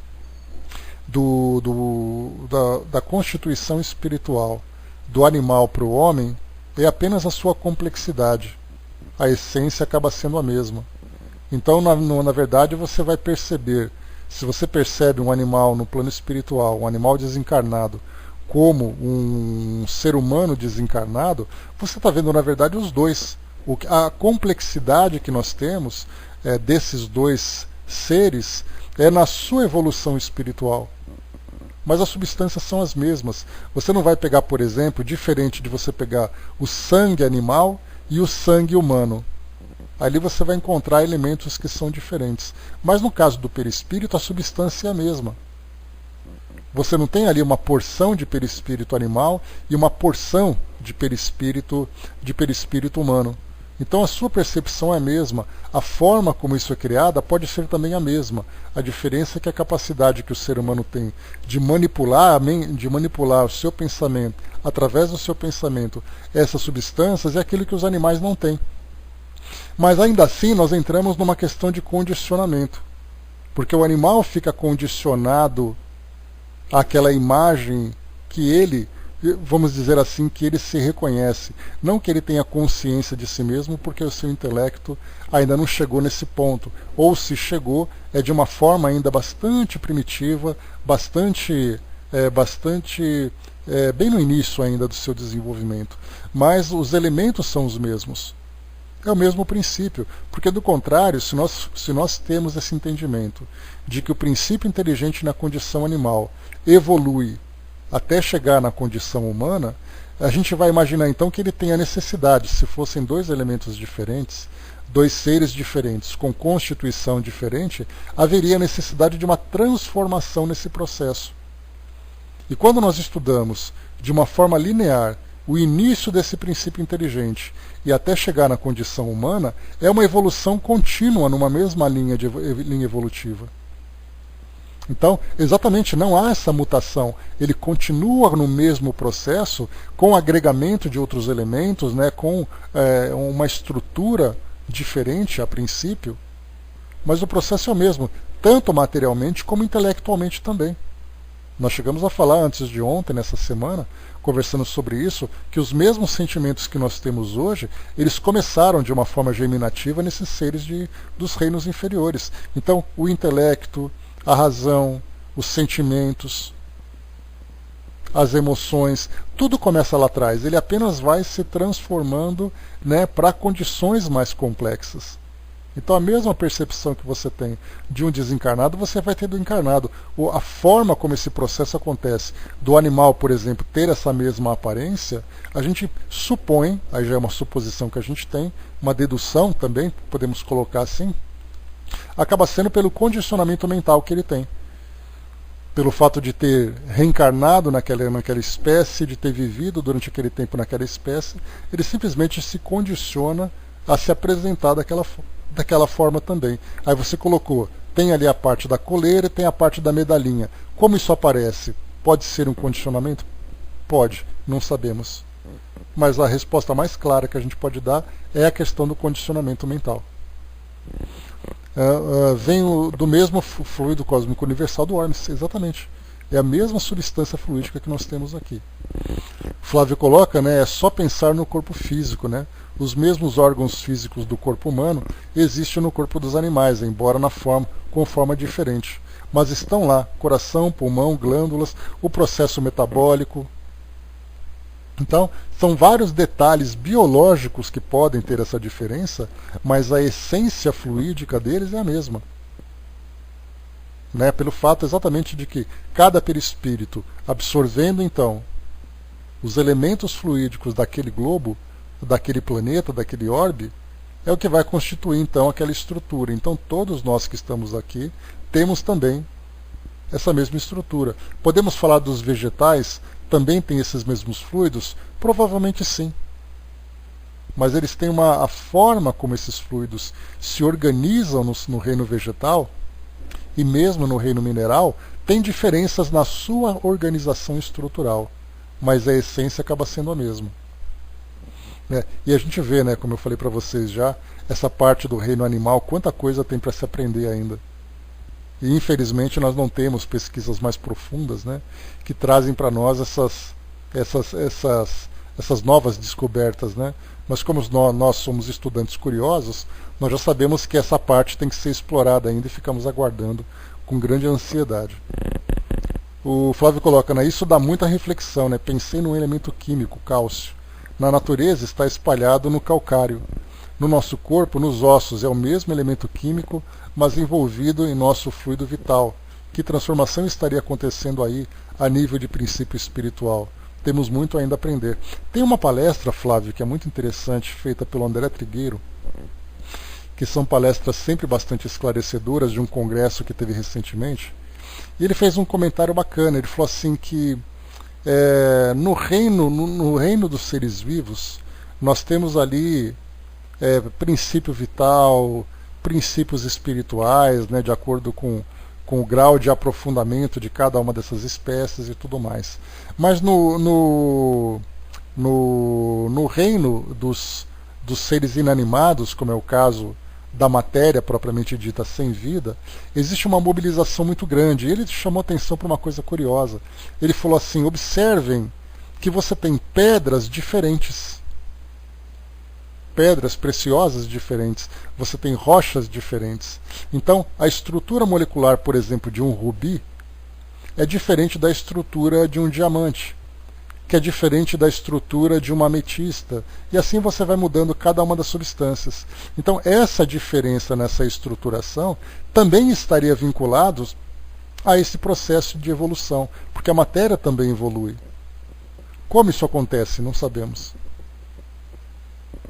da constituição espiritual do animal para o homem é apenas a sua complexidade. A essência acaba sendo a mesma. Então, na verdade, você vai perceber, se você percebe um animal no plano espiritual, um animal desencarnado, como um ser humano desencarnado, você está vendo, na verdade, os dois. A complexidade que nós temos desses dois seres é na sua evolução espiritual. Mas as substâncias são as mesmas. Você não vai pegar, por exemplo, diferente de você pegar o sangue animal e o sangue humano. Ali você vai encontrar elementos que são diferentes. Mas no caso do perispírito, a substância é a mesma. Você não tem ali uma porção de perispírito animal e uma porção de perispírito humano. Então a sua percepção é a mesma. A forma como isso é criada pode ser também a mesma. A diferença é que a capacidade que o ser humano tem de manipular o seu pensamento, através do seu pensamento, essas substâncias, é aquilo que os animais não têm. Mas ainda assim nós entramos numa questão de condicionamento, porque o animal fica condicionado àquela imagem que ele, vamos dizer assim, que ele se reconhece. Não que ele tenha consciência de si mesmo, porque o seu intelecto ainda não chegou nesse ponto. Ou se chegou, é de uma forma ainda bastante primitiva, bem no início ainda do seu desenvolvimento. Mas os elementos são os mesmos. É o mesmo princípio, porque do contrário, se nós temos esse entendimento de que o princípio inteligente na condição animal evolui até chegar na condição humana, a gente vai imaginar então que ele tem a necessidade, se fossem dois elementos diferentes, dois seres diferentes, com constituição diferente, haveria necessidade de uma transformação nesse processo. E quando nós estudamos de uma forma linear o início desse princípio inteligente e até chegar na condição humana, é uma evolução contínua numa mesma linha evolutiva. Então, exatamente, não há essa mutação. Ele continua no mesmo processo, com agregamento de outros elementos, né, com uma estrutura diferente a princípio, mas o processo é o mesmo, tanto materialmente como intelectualmente também. Nós chegamos a falar antes de ontem, nessa semana, conversando sobre isso, que os mesmos sentimentos que nós temos hoje, eles começaram de uma forma germinativa nesses seres dos reinos inferiores. Então, o intelecto, a razão, os sentimentos, as emoções, tudo começa lá atrás. Ele apenas vai se transformando, né, para condições mais complexas. Então a mesma percepção que você tem de um desencarnado, você vai ter do encarnado. A forma como esse processo acontece, do animal, por exemplo, ter essa mesma aparência, a gente supõe, aí já é uma suposição que a gente tem, uma dedução também, podemos colocar assim, acaba sendo pelo condicionamento mental que ele tem. Pelo fato de ter reencarnado naquela espécie, de ter vivido durante aquele tempo naquela espécie, ele simplesmente se condiciona a se apresentar daquela forma também. Aí você colocou Tem ali a parte da coleira e tem a parte da medalhinha. Como isso aparece? Pode ser um condicionamento? Pode, não sabemos. Mas a resposta mais clara que a gente pode dar é a questão do condicionamento mental. Vem do mesmo fluido cósmico universal do Hermes, exatamente. É a mesma substância fluídica que nós temos aqui. Flávio coloca, né, é só pensar no corpo físico, né? Os mesmos órgãos físicos do corpo humano existem no corpo dos animais, embora com forma diferente. Mas estão lá, coração, pulmão, glândulas, o processo metabólico. Então, são vários detalhes biológicos que podem ter essa diferença, mas a essência fluídica deles é a mesma. Né? Pelo fato exatamente de que cada perispírito, absorvendo então os elementos fluídicos daquele globo, daquele planeta, daquele orbe, é o que vai constituir então aquela estrutura. Então todos nós que estamos aqui temos também essa mesma estrutura. Podemos falar dos vegetais, também têm esses mesmos fluidos? Provavelmente sim. Mas eles têm a forma como esses fluidos se organizam no reino vegetal, e mesmo no reino mineral, tem diferenças na sua organização estrutural, mas a essência acaba sendo a mesma. E a gente vê, né, como eu falei para vocês já, essa parte do reino animal, quanta coisa tem para se aprender ainda. E infelizmente nós não temos pesquisas mais profundas, né, que trazem para nós essas novas descobertas, né? Mas como nós somos estudantes curiosos, nós já sabemos que essa parte tem que ser explorada ainda e ficamos aguardando com grande ansiedade. O Flávio coloca, né, isso dá muita reflexão, né? Pensei num elemento químico, cálcio. Na natureza está espalhado no calcário. No nosso corpo, nos ossos, é o mesmo elemento químico, mas envolvido em nosso fluido vital. Que transformação estaria acontecendo aí a nível de princípio espiritual? Temos muito ainda a aprender. Tem uma palestra, Flávio, que é muito interessante, feita pelo André Trigueiro, que são palestras sempre bastante esclarecedoras de um congresso que teve recentemente. E ele fez um comentário bacana. Ele falou assim que no reino dos seres vivos, nós temos ali princípio vital, princípios espirituais, né, de acordo com o grau de aprofundamento de cada uma dessas espécies e tudo mais. Mas no reino dos seres inanimados, como é o caso da matéria propriamente dita sem vida, existe uma mobilização muito grande. E ele chamou atenção para uma coisa curiosa. Ele falou assim, observem que você tem pedras diferentes. Pedras preciosas diferentes, você tem rochas diferentes. Então, a estrutura molecular, por exemplo, de um rubi é diferente da estrutura de um diamante, que é diferente da estrutura de uma ametista, e assim você vai mudando cada uma das substâncias. Então, essa diferença nessa estruturação também estaria vinculada a esse processo de evolução, porque a matéria também evolui. Como isso acontece? Não sabemos.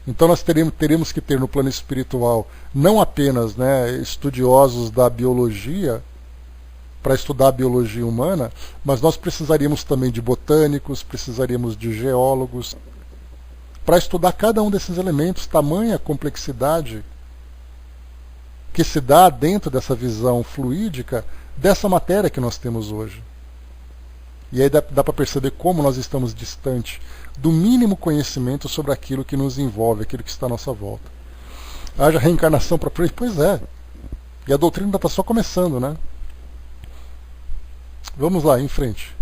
Então nós teremos que ter no plano espiritual não apenas, né, estudiosos da biologia, para estudar a biologia humana, mas nós precisaríamos também de botânicos, precisaríamos de geólogos, para estudar cada um desses elementos, tamanha complexidade que se dá dentro dessa visão fluídica dessa matéria que nós temos hoje. E aí dá para perceber como nós estamos distante do mínimo conhecimento sobre aquilo que nos envolve, aquilo que está à nossa volta. Haja reencarnação para frente? Pois é. E a doutrina ainda está só começando, né? Vamos lá, em frente.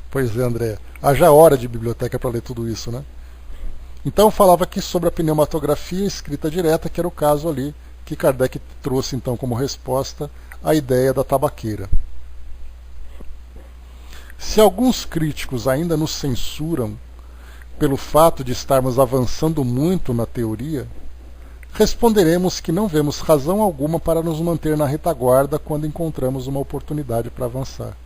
Pois é, André. Haja hora de biblioteca para ler tudo isso, né? Então falava aqui sobre a pneumatografia escrita direta, que era o caso ali, que Kardec trouxe então como resposta à ideia da tabaqueira. Se alguns críticos ainda nos censuram pelo fato de estarmos avançando muito na teoria, responderemos que não vemos razão alguma para nos manter na retaguarda quando encontramos uma oportunidade para avançar.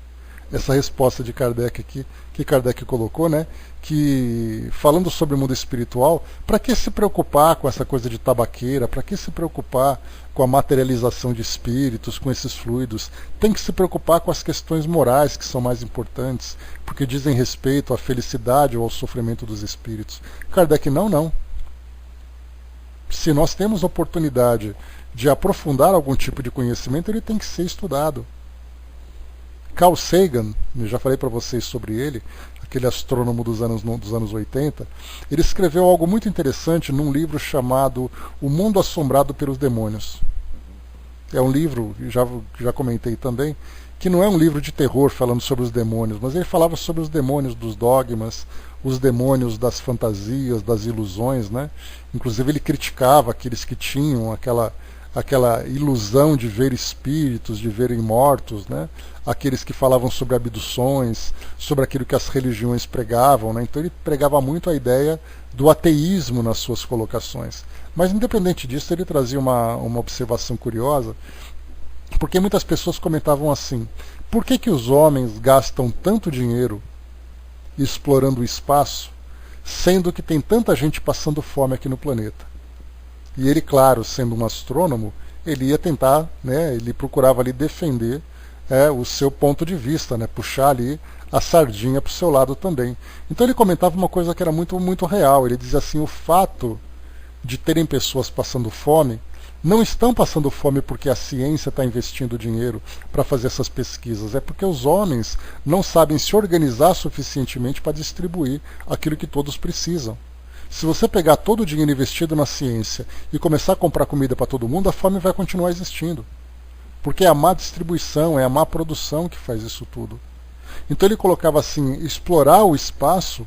Essa resposta de Kardec aqui, que Kardec colocou, né, que falando sobre o mundo espiritual, para que se preocupar com essa coisa de tabaqueira, para que se preocupar com a materialização de espíritos, com esses fluidos? Tem que se preocupar com as questões morais que são mais importantes, porque dizem respeito à felicidade ou ao sofrimento dos espíritos. Kardec, não. se nós temos oportunidade de aprofundar algum tipo de conhecimento, ele tem que ser estudado. Carl Sagan, eu já falei para vocês sobre ele, aquele astrônomo dos anos 80, ele escreveu algo muito interessante num livro chamado O Mundo Assombrado pelos Demônios. É um livro, já comentei também, que não é um livro de terror falando sobre os demônios, mas ele falava sobre os demônios dos dogmas, os demônios das fantasias, das ilusões, né? Inclusive ele criticava aqueles que tinham aquela ilusão de ver espíritos, de verem mortos, né? Aqueles que falavam sobre abduções, sobre aquilo que as religiões pregavam, né? Então ele pregava muito a ideia do ateísmo nas suas colocações. Mas independente disso, ele trazia uma observação curiosa, porque muitas pessoas comentavam assim: por que os homens gastam tanto dinheiro explorando o espaço, sendo que tem tanta gente passando fome aqui no planeta? E ele, claro, sendo um astrônomo, ele ia tentar, né, ele procurava ali defender o seu ponto de vista, né, puxar ali a sardinha para o seu lado também. Então ele comentava uma coisa que era muito, muito real. Ele dizia assim: o fato de terem pessoas passando fome, não estão passando fome porque a ciência está investindo dinheiro para fazer essas pesquisas, é porque os homens não sabem se organizar suficientemente para distribuir aquilo que todos precisam. Se você pegar todo o dinheiro investido na ciência e começar a comprar comida para todo mundo, a fome vai continuar existindo. Porque é a má distribuição, é a má produção que faz isso tudo. Então ele colocava assim: explorar o espaço,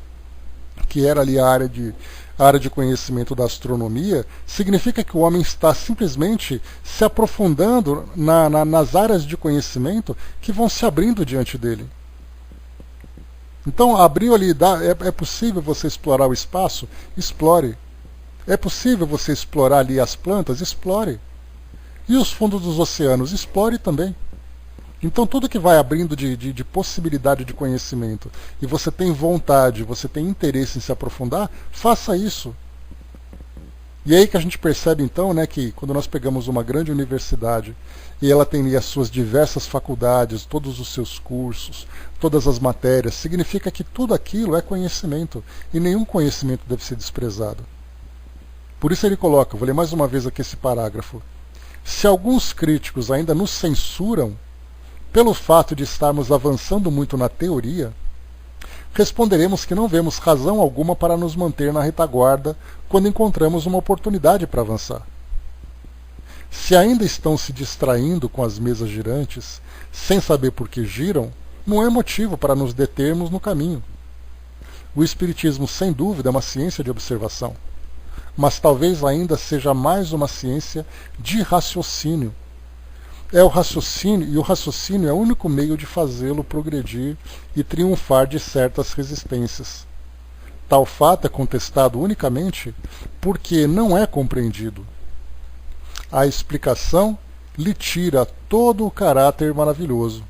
que era ali a área de conhecimento da astronomia, significa que o homem está simplesmente se aprofundando nas áreas de conhecimento que vão se abrindo diante dele. Então, abriu ali, é possível você explorar o espaço? Explore. É possível você explorar ali as plantas? Explore. E os fundos dos oceanos? Explore também. Então, tudo que vai abrindo de possibilidade de conhecimento, e você tem vontade, você tem interesse em se aprofundar, faça isso. E é aí que a gente percebe, então, né, que quando nós pegamos uma grande universidade e ela tem ali as suas diversas faculdades, todos os seus cursos, todas as matérias, significa que tudo aquilo é conhecimento, e nenhum conhecimento deve ser desprezado. Por isso ele coloca, vou ler mais uma vez aqui esse parágrafo: se alguns críticos ainda nos censuram pelo fato de estarmos avançando muito na teoria, responderemos que não vemos razão alguma para nos manter na retaguarda quando encontramos uma oportunidade para avançar. Se ainda estão se distraindo com as mesas girantes, sem saber por que giram, não é motivo para nos determos no caminho. O Espiritismo, sem dúvida, é uma ciência de observação, mas talvez ainda seja mais uma ciência de raciocínio. É o raciocínio, e o raciocínio é o único meio de fazê-lo progredir e triunfar de certas resistências. Tal fato é contestado unicamente porque não é compreendido. A explicação lhe tira todo o caráter maravilhoso.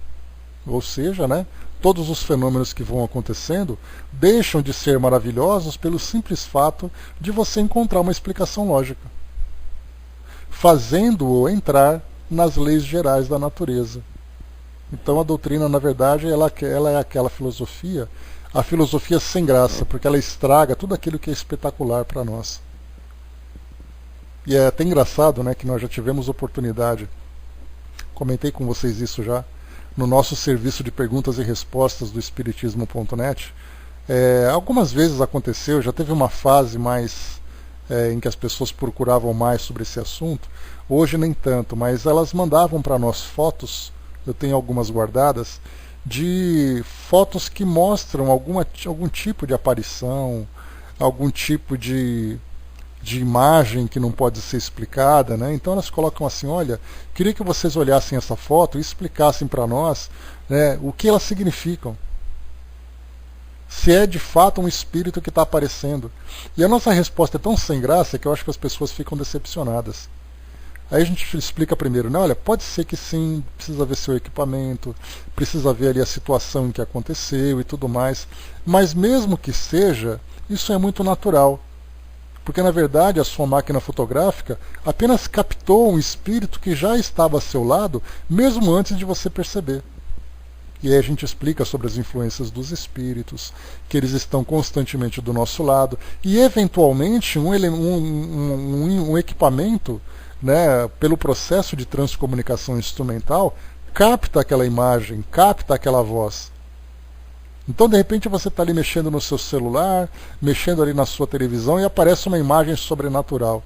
Ou seja, né, todos os fenômenos que vão acontecendo deixam de ser maravilhosos pelo simples fato de você encontrar uma explicação lógica, fazendo-o entrar nas leis gerais da natureza. Então a doutrina, na verdade, ela é aquela filosofia, a filosofia sem graça, porque ela estraga tudo aquilo que é espetacular para nós. E é até engraçado, né, que nós já tivemos oportunidade, comentei com vocês isso já, no nosso serviço de perguntas e respostas do Espiritismo.net. Algumas vezes aconteceu, já teve uma fase mais em que as pessoas procuravam mais sobre esse assunto. Hoje nem tanto, mas elas mandavam para nós fotos, eu tenho algumas guardadas, de fotos que mostram algum tipo de aparição, algum tipo de imagem que não pode ser explicada, né? Então elas colocam assim: olha, queria que vocês olhassem essa foto e explicassem para nós, né, o que elas significam. Se é de fato um espírito que está aparecendo. E a nossa resposta é tão sem graça que eu acho que as pessoas ficam decepcionadas. Aí a gente explica primeiro, né? Olha, pode ser que sim, precisa ver seu equipamento, precisa ver ali a situação em que aconteceu e tudo mais. Mas mesmo que seja, isso é muito natural. Porque na verdade a sua máquina fotográfica apenas captou um espírito que já estava ao seu lado, mesmo antes de você perceber. E aí a gente explica sobre as influências dos espíritos, que eles estão constantemente do nosso lado, e eventualmente um equipamento, né, pelo processo de transcomunicação instrumental, capta aquela imagem, capta aquela voz. Então, de repente, você está ali mexendo no seu celular, mexendo ali na sua televisão, e aparece uma imagem sobrenatural.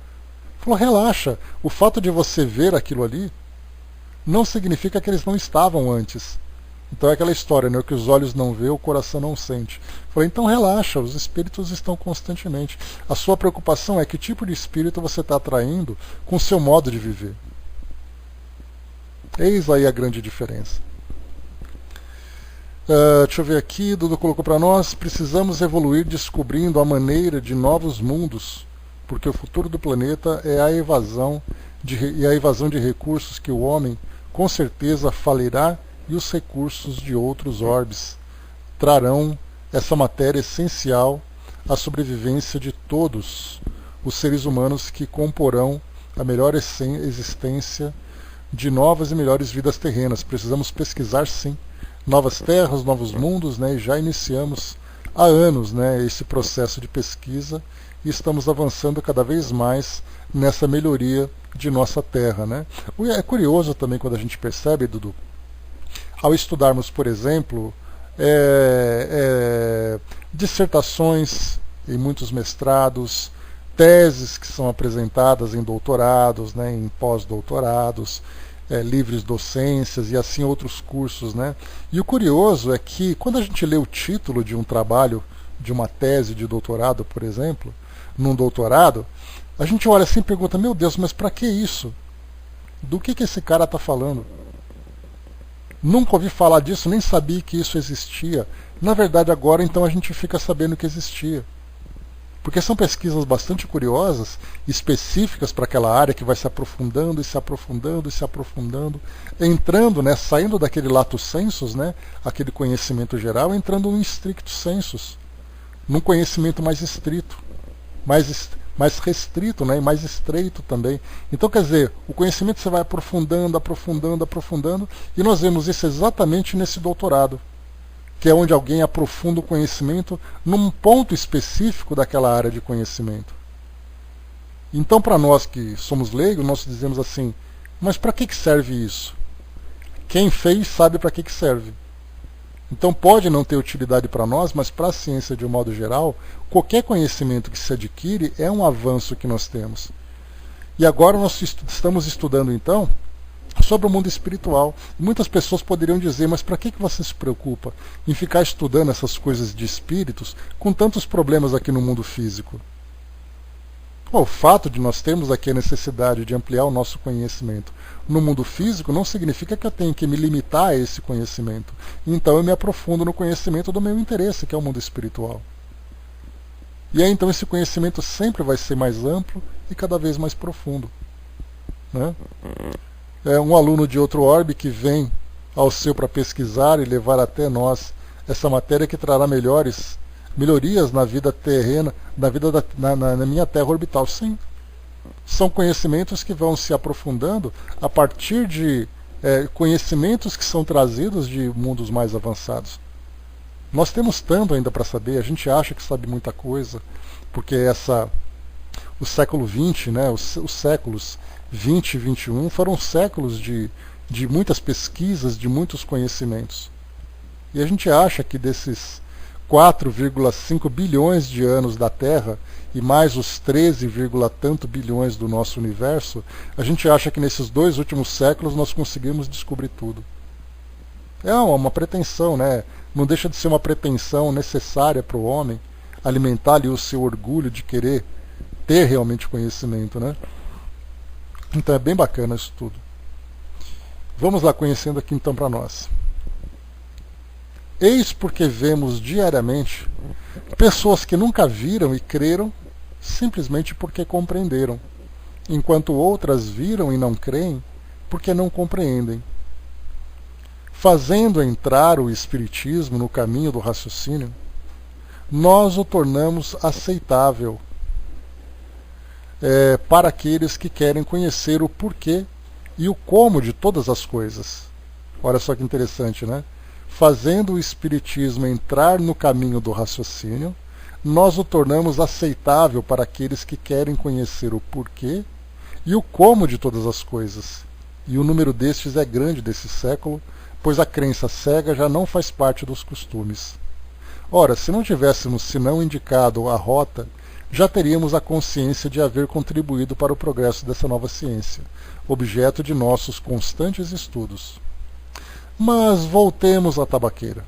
Falou, relaxa, o fato de você ver aquilo ali não significa que eles não estavam antes. Então é aquela história, né? O que os olhos não vê, o coração não sente. Falei, então relaxa, os espíritos estão constantemente. A sua preocupação é que tipo de espírito você está atraindo com o seu modo de viver. Eis aí a grande diferença. Deixa eu ver aqui, Dudu colocou para nós, precisamos evoluir descobrindo a maneira de novos mundos, porque o futuro do planeta é a evasão de recursos que o homem com certeza falirá, e os recursos de outros orbes trarão essa matéria essencial à sobrevivência de todos os seres humanos que comporão a melhor existência de novas e melhores vidas terrenas. Precisamos pesquisar, sim, novas terras, novos mundos, né, e já iniciamos há anos, né, esse processo de pesquisa e estamos avançando cada vez mais nessa melhoria de nossa terra, né. É curioso também quando a gente percebe, Dudu, ao estudarmos, por exemplo, dissertações em muitos mestrados, teses que são apresentadas em doutorados, né, em pós-doutorados, livres docências e assim outros cursos, né? E o curioso é que quando a gente lê o título de um trabalho, de uma tese de doutorado, por exemplo, num doutorado, a gente olha assim e pergunta, meu Deus, mas para que isso? Do que esse cara está falando? Nunca ouvi falar disso, nem sabia que isso existia. Na verdade, agora então a gente fica sabendo que existia. Porque são pesquisas bastante curiosas, específicas para aquela área, que vai se aprofundando e se aprofundando e se aprofundando, entrando, né, saindo daquele lato sensus, né, aquele conhecimento geral, entrando no stricto sensus, num conhecimento mais estrito, mais restrito, né, e mais estreito também. Então, quer dizer, o conhecimento você vai aprofundando, aprofundando, aprofundando, e nós vemos isso exatamente nesse doutorado, que é onde alguém aprofunda o conhecimento num ponto específico daquela área de conhecimento. Então, para nós que somos leigos, nós dizemos assim, mas para que serve isso? Quem fez sabe para que serve. Então pode não ter utilidade para nós, mas para a ciência de um modo geral, qualquer conhecimento que se adquire é um avanço que nós temos. E agora nós estamos estudando então sobre o mundo espiritual. Muitas pessoas poderiam dizer, mas para que você se preocupa em ficar estudando essas coisas de espíritos com tantos problemas aqui no mundo físico? O fato de nós termos aqui a necessidade de ampliar o nosso conhecimento no mundo físico não significa que eu tenho que me limitar a esse conhecimento. Então eu me aprofundo no conhecimento do meu interesse, que é o mundo espiritual. E aí então esse conhecimento sempre vai ser mais amplo e cada vez mais profundo, né? Um aluno de outro orbe que vem ao seu para pesquisar e levar até nós essa matéria que trará melhorias na vida terrena, na minha terra orbital. Sim, são conhecimentos que vão se aprofundando a partir de conhecimentos que são trazidos de mundos mais avançados. Nós temos tanto ainda para saber, a gente acha que sabe muita coisa, porque o século XX, né, os séculos 20 e 21 foram séculos de muitas pesquisas, de muitos conhecimentos. E a gente acha que desses 4,5 bilhões de anos da Terra e mais os 13, tanto bilhões do nosso universo, a gente acha que nesses 2 últimos séculos nós conseguimos descobrir tudo. É uma pretensão, né? Não deixa de ser uma pretensão necessária para o homem alimentar ali o seu orgulho de querer ter realmente conhecimento, né? Então é bem bacana isso tudo. Vamos lá conhecendo aqui então para nós. Eis porque vemos diariamente pessoas que nunca viram e creram simplesmente porque compreenderam, enquanto outras viram e não creem porque não compreendem. Fazendo entrar o Espiritismo no caminho do raciocínio, nós o tornamos aceitável para aqueles que querem conhecer o porquê e o como de todas as coisas. Olha só que interessante, né? fazendo o Espiritismo entrar no caminho do raciocínio, nós o tornamos aceitável para aqueles que querem conhecer o porquê e o como de todas as coisas. E o número destes é grande desse século, pois a crença cega já não faz parte dos costumes. Ora, se não tivéssemos senão indicado a rota, já teríamos a consciência de haver contribuído para o progresso dessa nova ciência, objeto de nossos constantes estudos. Mas voltemos à tabaqueira.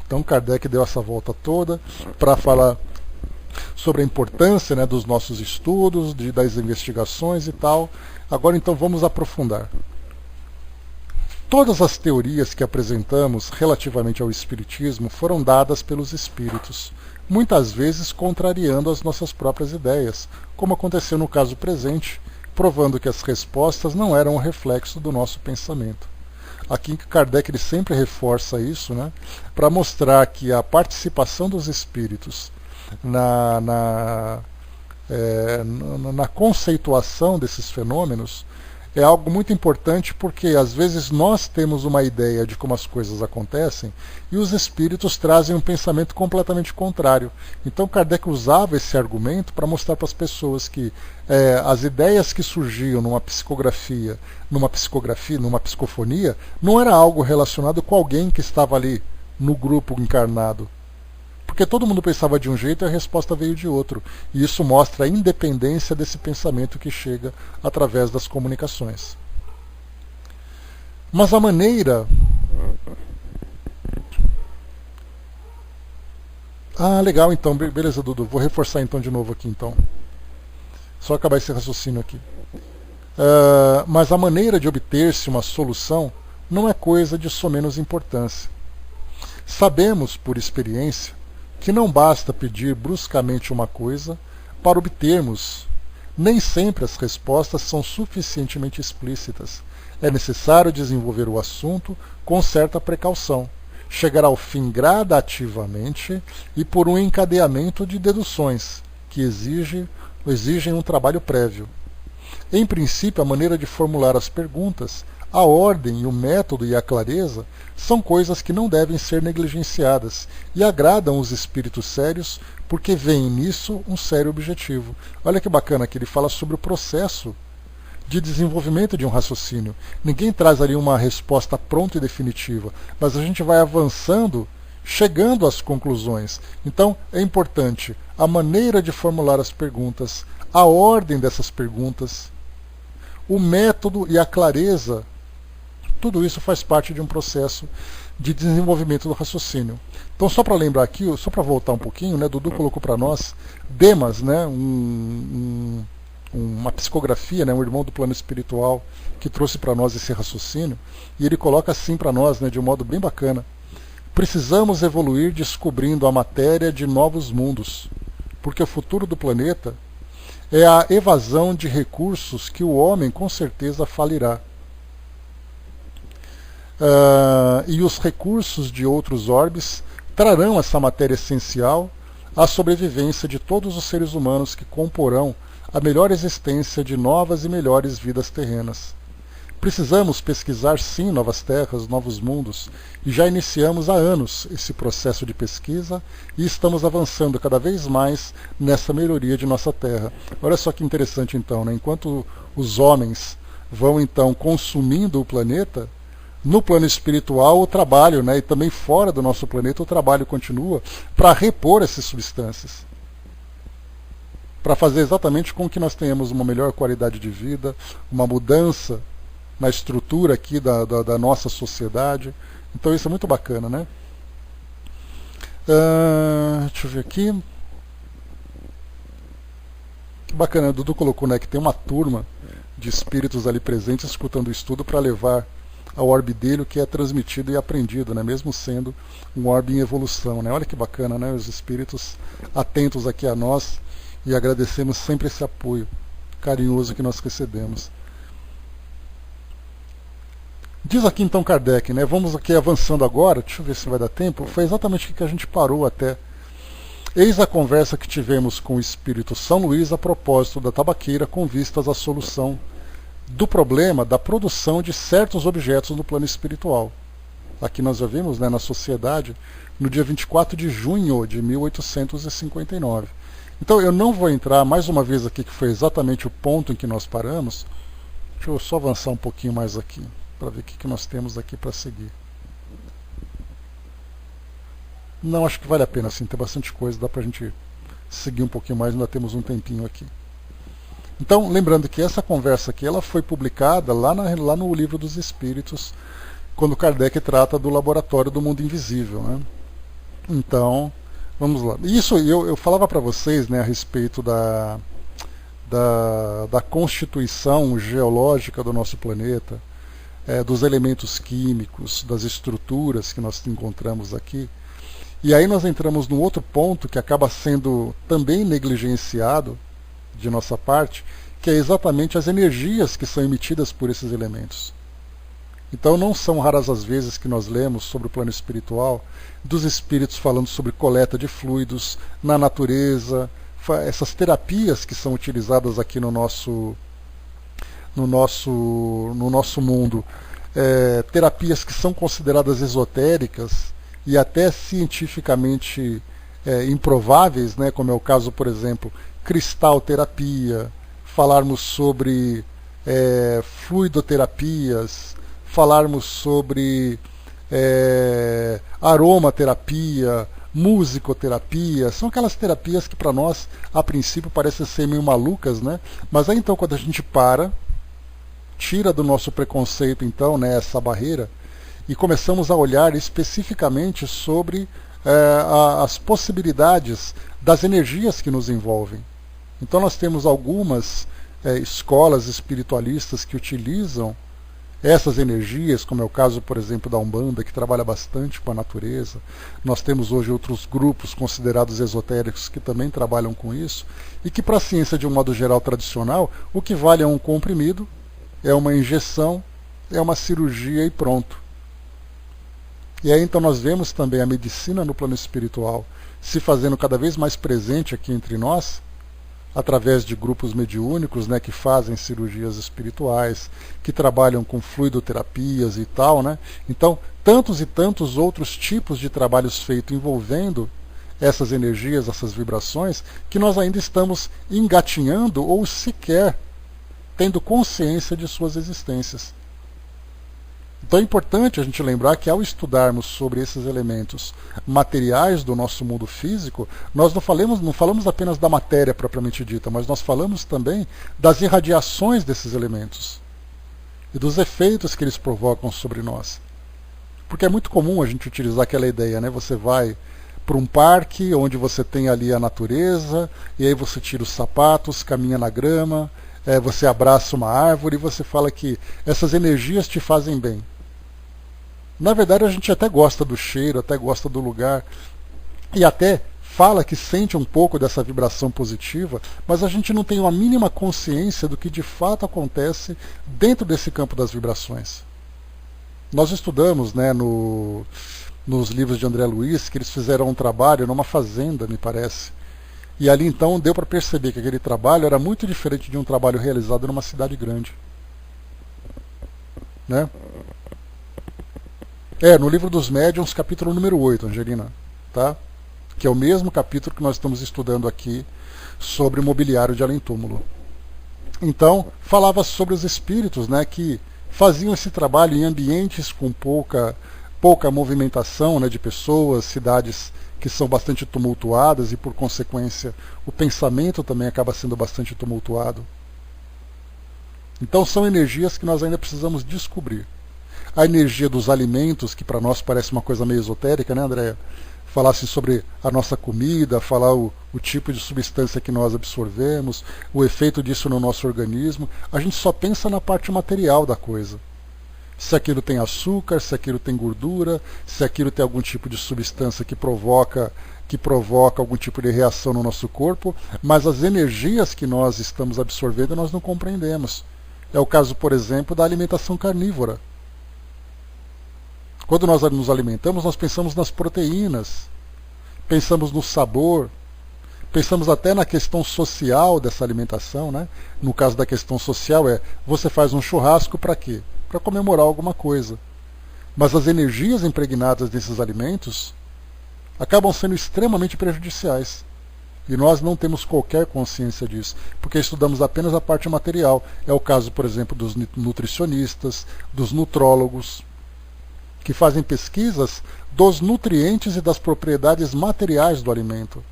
Então Kardec deu essa volta toda para falar sobre a importância, né, dos nossos estudos, das investigações e tal. Agora então vamos aprofundar. Todas as teorias que apresentamos relativamente ao Espiritismo foram dadas pelos Espíritos, muitas vezes contrariando as nossas próprias ideias, como aconteceu no caso presente, provando que as respostas não eram um reflexo do nosso pensamento. Aqui Kardec ele sempre reforça isso, né, para mostrar que a participação dos Espíritos na conceituação desses fenômenos é algo muito importante, porque às vezes nós temos uma ideia de como as coisas acontecem e os espíritos trazem um pensamento completamente contrário. Então Kardec usava esse argumento para mostrar para as pessoas que as ideias que surgiam numa psicofonia, não era algo relacionado com alguém que estava ali no grupo encarnado. Porque todo mundo pensava de um jeito e a resposta veio de outro. E isso mostra a independência desse pensamento que chega através das comunicações. Mas a maneira... Ah, legal, então. Beleza, Dudu. Vou reforçar então de novo aqui, então. Só acabar esse raciocínio aqui. Mas a maneira de obter-se uma solução não é coisa de somenos importância. Sabemos, por experiência, que não basta pedir bruscamente uma coisa para obtermos. Nem sempre as respostas são suficientemente explícitas. É necessário desenvolver o assunto com certa precaução, chegar ao fim gradativamente e por um encadeamento de deduções, que exigem um trabalho prévio. Em princípio, a maneira de formular as perguntas, a ordem, o método e a clareza são coisas que não devem ser negligenciadas e agradam os espíritos sérios porque veem nisso um sério objetivo. Olha que bacana que ele fala sobre o processo de desenvolvimento de um raciocínio. Ninguém traz ali uma resposta pronta e definitiva, mas a gente vai avançando, chegando às conclusões. Então é importante a maneira de formular as perguntas, a ordem dessas perguntas, o método e a clareza. Tudo isso faz parte de um processo de desenvolvimento do raciocínio. Então, só para lembrar aqui, só para voltar um pouquinho, né, Dudu colocou para nós Demas, né, uma psicografia, né, um irmão do plano espiritual, que trouxe para nós esse raciocínio, e ele coloca assim para nós, né, de um modo bem bacana: precisamos evoluir descobrindo a matéria de novos mundos, porque o futuro do planeta é a evasão de recursos que o homem com certeza falirá. E os recursos de outros orbes trarão essa matéria essencial à sobrevivência de todos os seres humanos que comporão a melhor existência de novas e melhores vidas terrenas. Precisamos pesquisar sim novas terras, novos mundos, e já iniciamos há anos esse processo de pesquisa e estamos avançando cada vez mais nessa melhoria de nossa terra. Olha só que interessante então, né? Enquanto os homens vão então consumindo o planeta, no plano espiritual o trabalho, né, e também fora do nosso planeta o trabalho continua para repor essas substâncias, para fazer exatamente com que nós tenhamos uma melhor qualidade de vida, uma mudança na estrutura aqui da nossa sociedade. Então isso é muito bacana, né? Deixa eu ver aqui. Que bacana, o Dudu colocou, né, que tem uma turma de espíritos ali presentes escutando o estudo para levar ao orbe dele o que é transmitido e aprendido, né, mesmo sendo um orbe em evolução, né? Olha que bacana, né? Os espíritos atentos aqui a nós, e agradecemos sempre esse apoio carinhoso que nós recebemos. Diz aqui então Kardec, né? Vamos aqui avançando agora, deixa eu ver se vai dar tempo. Foi exatamente o que a gente parou até. Eis a conversa que tivemos com o espírito São Luís a propósito da tabaqueira com vistas à solução do problema da produção de certos objetos no plano espiritual. aqui nós já vimos, né, na sociedade, no dia 24 de junho de 1859. Então eu não vou entrar mais uma vez aqui, que foi exatamente o ponto em que nós paramos. Deixa eu só avançar um pouquinho mais aqui, para ver o que nós temos aqui para seguir. Não, acho que vale a pena, sim, tem bastante coisa, dá para a gente seguir um pouquinho mais, ainda temos um tempinho aqui. Então, lembrando que essa conversa aqui, ela foi publicada lá no Livro dos Espíritos, quando Kardec trata do laboratório do mundo invisível, né? Então, vamos lá. Isso eu falava para vocês, né, a respeito da constituição geológica do nosso planeta, dos elementos químicos, das estruturas que nós encontramos aqui. E aí nós entramos num outro ponto que acaba sendo também negligenciado de nossa parte, que é exatamente as energias que são emitidas por esses elementos. Então não são raras as vezes que nós lemos sobre o plano espiritual, dos espíritos falando sobre coleta de fluidos na natureza, essas terapias que são utilizadas aqui no nosso mundo, terapias que são consideradas esotéricas e até cientificamente improváveis, né, como é o caso, por exemplo, cristalterapia, falarmos sobre fluidoterapias, falarmos sobre aromaterapia, musicoterapia, são aquelas terapias que para nós, a princípio, parecem ser meio malucas, né? Mas aí então, quando a gente tira do nosso preconceito, então, né, essa barreira, e começamos a olhar especificamente sobre as possibilidades das energias que nos envolvem. Então nós temos algumas escolas espiritualistas que utilizam essas energias, como é o caso, por exemplo, da Umbanda, que trabalha bastante com a natureza. Nós temos hoje outros grupos considerados esotéricos que também trabalham com isso, e que para a ciência, de um modo geral tradicional, o que vale é um comprimido, é uma injeção, é uma cirurgia e pronto. E aí então nós vemos também a medicina no plano espiritual se fazendo cada vez mais presente aqui entre nós, através de grupos mediúnicos, né, que fazem cirurgias espirituais, que trabalham com fluidoterapias e tal, né? Então, tantos e tantos outros tipos de trabalhos feitos envolvendo essas energias, essas vibrações, que nós ainda estamos engatinhando ou sequer tendo consciência de suas existências. Então é importante a gente lembrar que ao estudarmos sobre esses elementos materiais do nosso mundo físico, nós não falamos apenas da matéria propriamente dita, mas nós falamos também das irradiações desses elementos e dos efeitos que eles provocam sobre nós. Porque é muito comum a gente utilizar aquela ideia, né? Você vai para um parque onde você tem ali a natureza, e aí você tira os sapatos, caminha na grama, você abraça uma árvore e você fala que essas energias te fazem bem. Na verdade, a gente até gosta do cheiro, até gosta do lugar, e até fala que sente um pouco dessa vibração positiva, mas a gente não tem uma mínima consciência do que de fato acontece dentro desse campo das vibrações. Nós estudamos, né, nos livros de André Luiz, que eles fizeram um trabalho numa fazenda, me parece, e ali então deu para perceber que aquele trabalho era muito diferente de um trabalho realizado numa cidade grande. Né? No Livro dos Médiuns, capítulo número 8, Angelina, tá? Que é o mesmo capítulo que nós estamos estudando aqui sobre mobiliário de além-túmulo. Então, falava sobre os espíritos, né, que faziam esse trabalho em ambientes com pouca movimentação, né, de pessoas, cidades que são bastante tumultuadas e, por consequência, o pensamento também acaba sendo bastante tumultuado. Então, são energias que nós ainda precisamos descobrir. A energia dos alimentos, que para nós parece uma coisa meio esotérica, né, Andréia? Falasse sobre a nossa comida, falar o tipo de substância que nós absorvemos, o efeito disso no nosso organismo. A gente só pensa na parte material da coisa. Se aquilo tem açúcar, se aquilo tem gordura, se aquilo tem algum tipo de substância que provoca algum tipo de reação no nosso corpo, mas as energias que nós estamos absorvendo nós não compreendemos. É o caso, por exemplo, da alimentação carnívora. Quando nós nos alimentamos, nós pensamos nas proteínas, pensamos no sabor, pensamos até na questão social dessa alimentação, né? No caso da questão social você faz um churrasco para quê? Para comemorar alguma coisa. Mas as energias impregnadas desses alimentos acabam sendo extremamente prejudiciais. E nós não temos qualquer consciência disso, porque estudamos apenas a parte material. É o caso, por exemplo, dos nutricionistas, dos nutrólogos, que fazem pesquisas dos nutrientes e das propriedades materiais do alimento.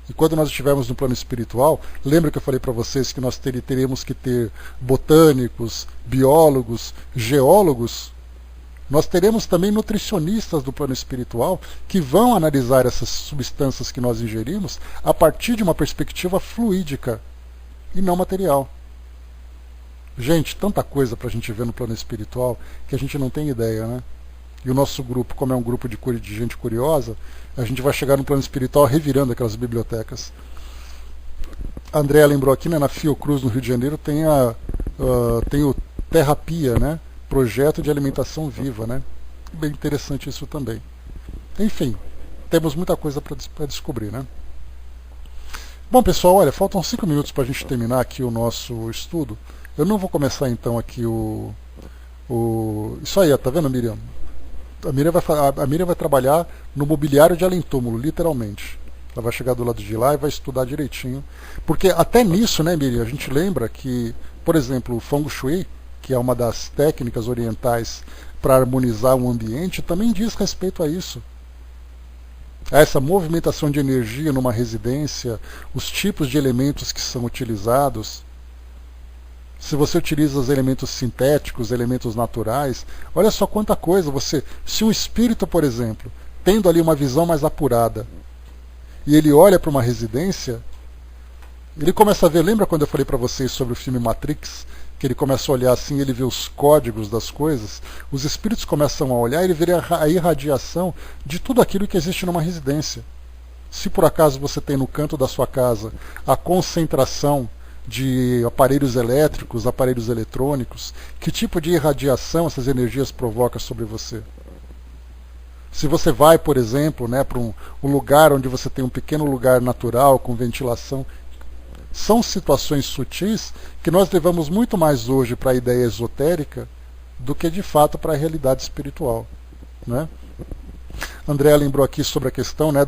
E quando nós estivermos no plano espiritual, lembra que eu falei para vocês que nós teríamos que ter botânicos, biólogos, geólogos? Nós teremos também nutricionistas do plano espiritual que vão analisar essas substâncias que nós ingerimos a partir de uma perspectiva fluídica e não material. Gente, tanta coisa para a gente ver no plano espiritual que a gente não tem ideia, né? E o nosso grupo, como é um grupo de gente curiosa, a gente vai chegar no plano espiritual revirando aquelas bibliotecas. A Andréa lembrou aqui, né, na Fiocruz, no Rio de Janeiro, tem o Terrapia, né? Projeto de alimentação viva, né? Bem interessante isso também. Enfim, temos muita coisa para descobrir, né? Bom, pessoal, olha, faltam 5 minutos para a gente terminar aqui o nosso estudo. Eu não vou começar então aqui Isso aí, tá vendo, Miriam? A Miriam vai trabalhar no mobiliário de além-túmulo, literalmente. Ela vai chegar do lado de lá e vai estudar direitinho. Porque até nisso, né, Miriam, a gente lembra que, por exemplo, o Feng Shui, que é uma das técnicas orientais para harmonizar um ambiente, também diz respeito a isso. A essa movimentação de energia numa residência, os tipos de elementos que são utilizados. Se você utiliza os elementos sintéticos, elementos naturais, olha só quanta coisa. Se um espírito, por exemplo, tendo ali uma visão mais apurada, e ele olha para uma residência, ele começa a ver, lembra quando eu falei para vocês sobre o filme Matrix? Que ele começa a olhar assim, ele vê os códigos das coisas, os espíritos começam a olhar e ele vê a irradiação de tudo aquilo que existe numa residência. Se por acaso você tem no canto da sua casa a concentração de aparelhos elétricos, aparelhos eletrônicos, que tipo de irradiação essas energias provocam sobre você? Se você vai, por exemplo, né, para um lugar onde você tem um pequeno lugar natural, com ventilação, são situações sutis que nós levamos muito mais hoje para a ideia esotérica do que de fato para a realidade espiritual, né? André lembrou aqui sobre a questão, né,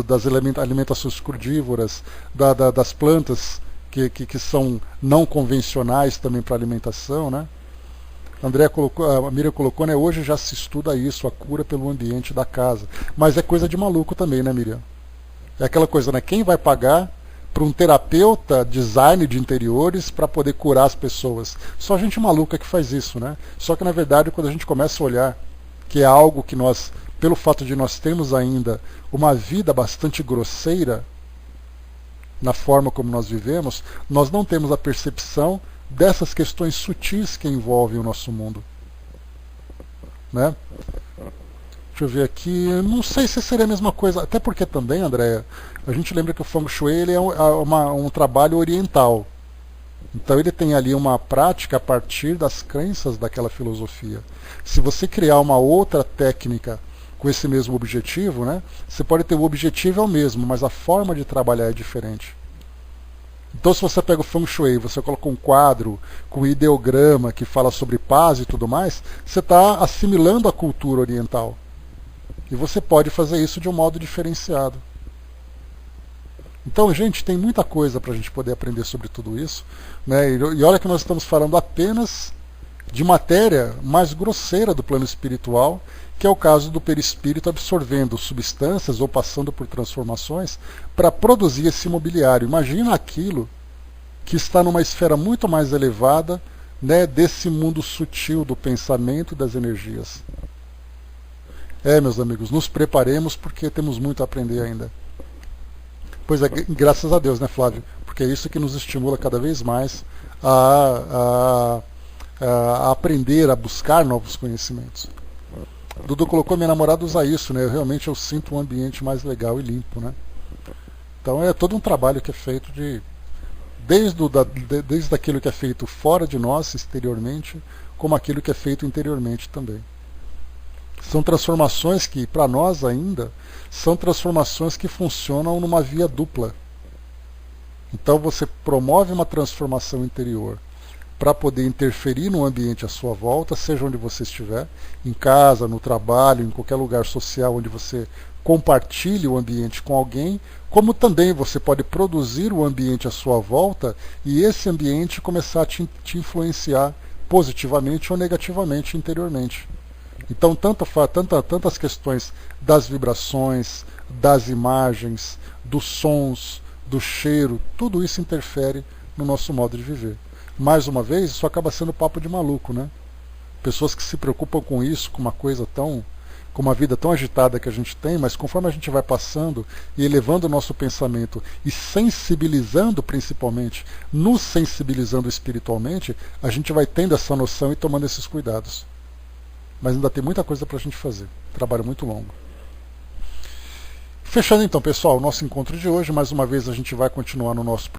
das alimentações crudívoras, das plantas que são não convencionais também para alimentação, né? A Miriam colocou, né, hoje já se estuda isso, a cura pelo ambiente da casa. Mas é coisa de maluco também, né, Miriam? É aquela coisa, né? Quem vai pagar para um terapeuta design de interiores para poder curar as pessoas? Só gente maluca que faz isso, né? Só que na verdade, quando a gente começa a olhar que é algo que nós, pelo fato de nós termos ainda uma vida bastante grosseira na forma como nós vivemos, nós não temos a percepção dessas questões sutis que envolvem o nosso mundo, né? Deixa eu ver aqui, não sei se seria a mesma coisa, até porque também, Andréa, a gente lembra que o Feng Shui ele é um trabalho oriental. Então ele tem ali uma prática a partir das crenças daquela filosofia. Se você criar uma outra técnica com esse mesmo objetivo, né, você pode ter o objetivo é o mesmo, mas a forma de trabalhar é diferente. Então se você pega o Feng Shui, você coloca um quadro com ideograma que fala sobre paz e tudo mais, você está assimilando a cultura oriental. E você pode fazer isso de um modo diferenciado. Então, gente, tem muita coisa para a gente poder aprender sobre tudo isso, né? E olha que nós estamos falando apenas de matéria mais grosseira do plano espiritual, que é o caso do perispírito absorvendo substâncias ou passando por transformações para produzir esse mobiliário. Imagina aquilo que está numa esfera muito mais elevada, né, desse mundo sutil do pensamento e das energias. Meus amigos, nos preparemos porque temos muito a aprender ainda. Pois é, graças a Deus, né, Flávio? Porque é isso que nos estimula cada vez mais a aprender, a buscar novos conhecimentos. Dudu colocou, minha namorada usa isso, né? Realmente eu sinto um ambiente mais legal e limpo, né? Então é todo um trabalho que é feito desde aquilo que é feito fora de nós, exteriormente, como aquilo que é feito interiormente também. São transformações que, para nós ainda, são transformações que funcionam numa via dupla. Então você promove uma transformação interior para poder interferir no ambiente à sua volta, seja onde você estiver, em casa, no trabalho, em qualquer lugar social onde você compartilhe o ambiente com alguém, como também você pode produzir o ambiente à sua volta e esse ambiente começar a te influenciar positivamente ou negativamente interiormente. Então, tantas questões das vibrações, das imagens, dos sons, do cheiro, tudo isso interfere no nosso modo de viver. Mais uma vez, isso acaba sendo papo de maluco, né? Pessoas que se preocupam com isso, com uma coisa tão, com uma vida tão agitada que a gente tem, mas conforme a gente vai passando e elevando o nosso pensamento e sensibilizando principalmente, nos sensibilizando espiritualmente, a gente vai tendo essa noção e tomando esses cuidados. Mas ainda tem muita coisa para a gente fazer. Trabalho muito longo. Fechando então, pessoal, o nosso encontro de hoje. Mais uma vez a gente vai continuar no nosso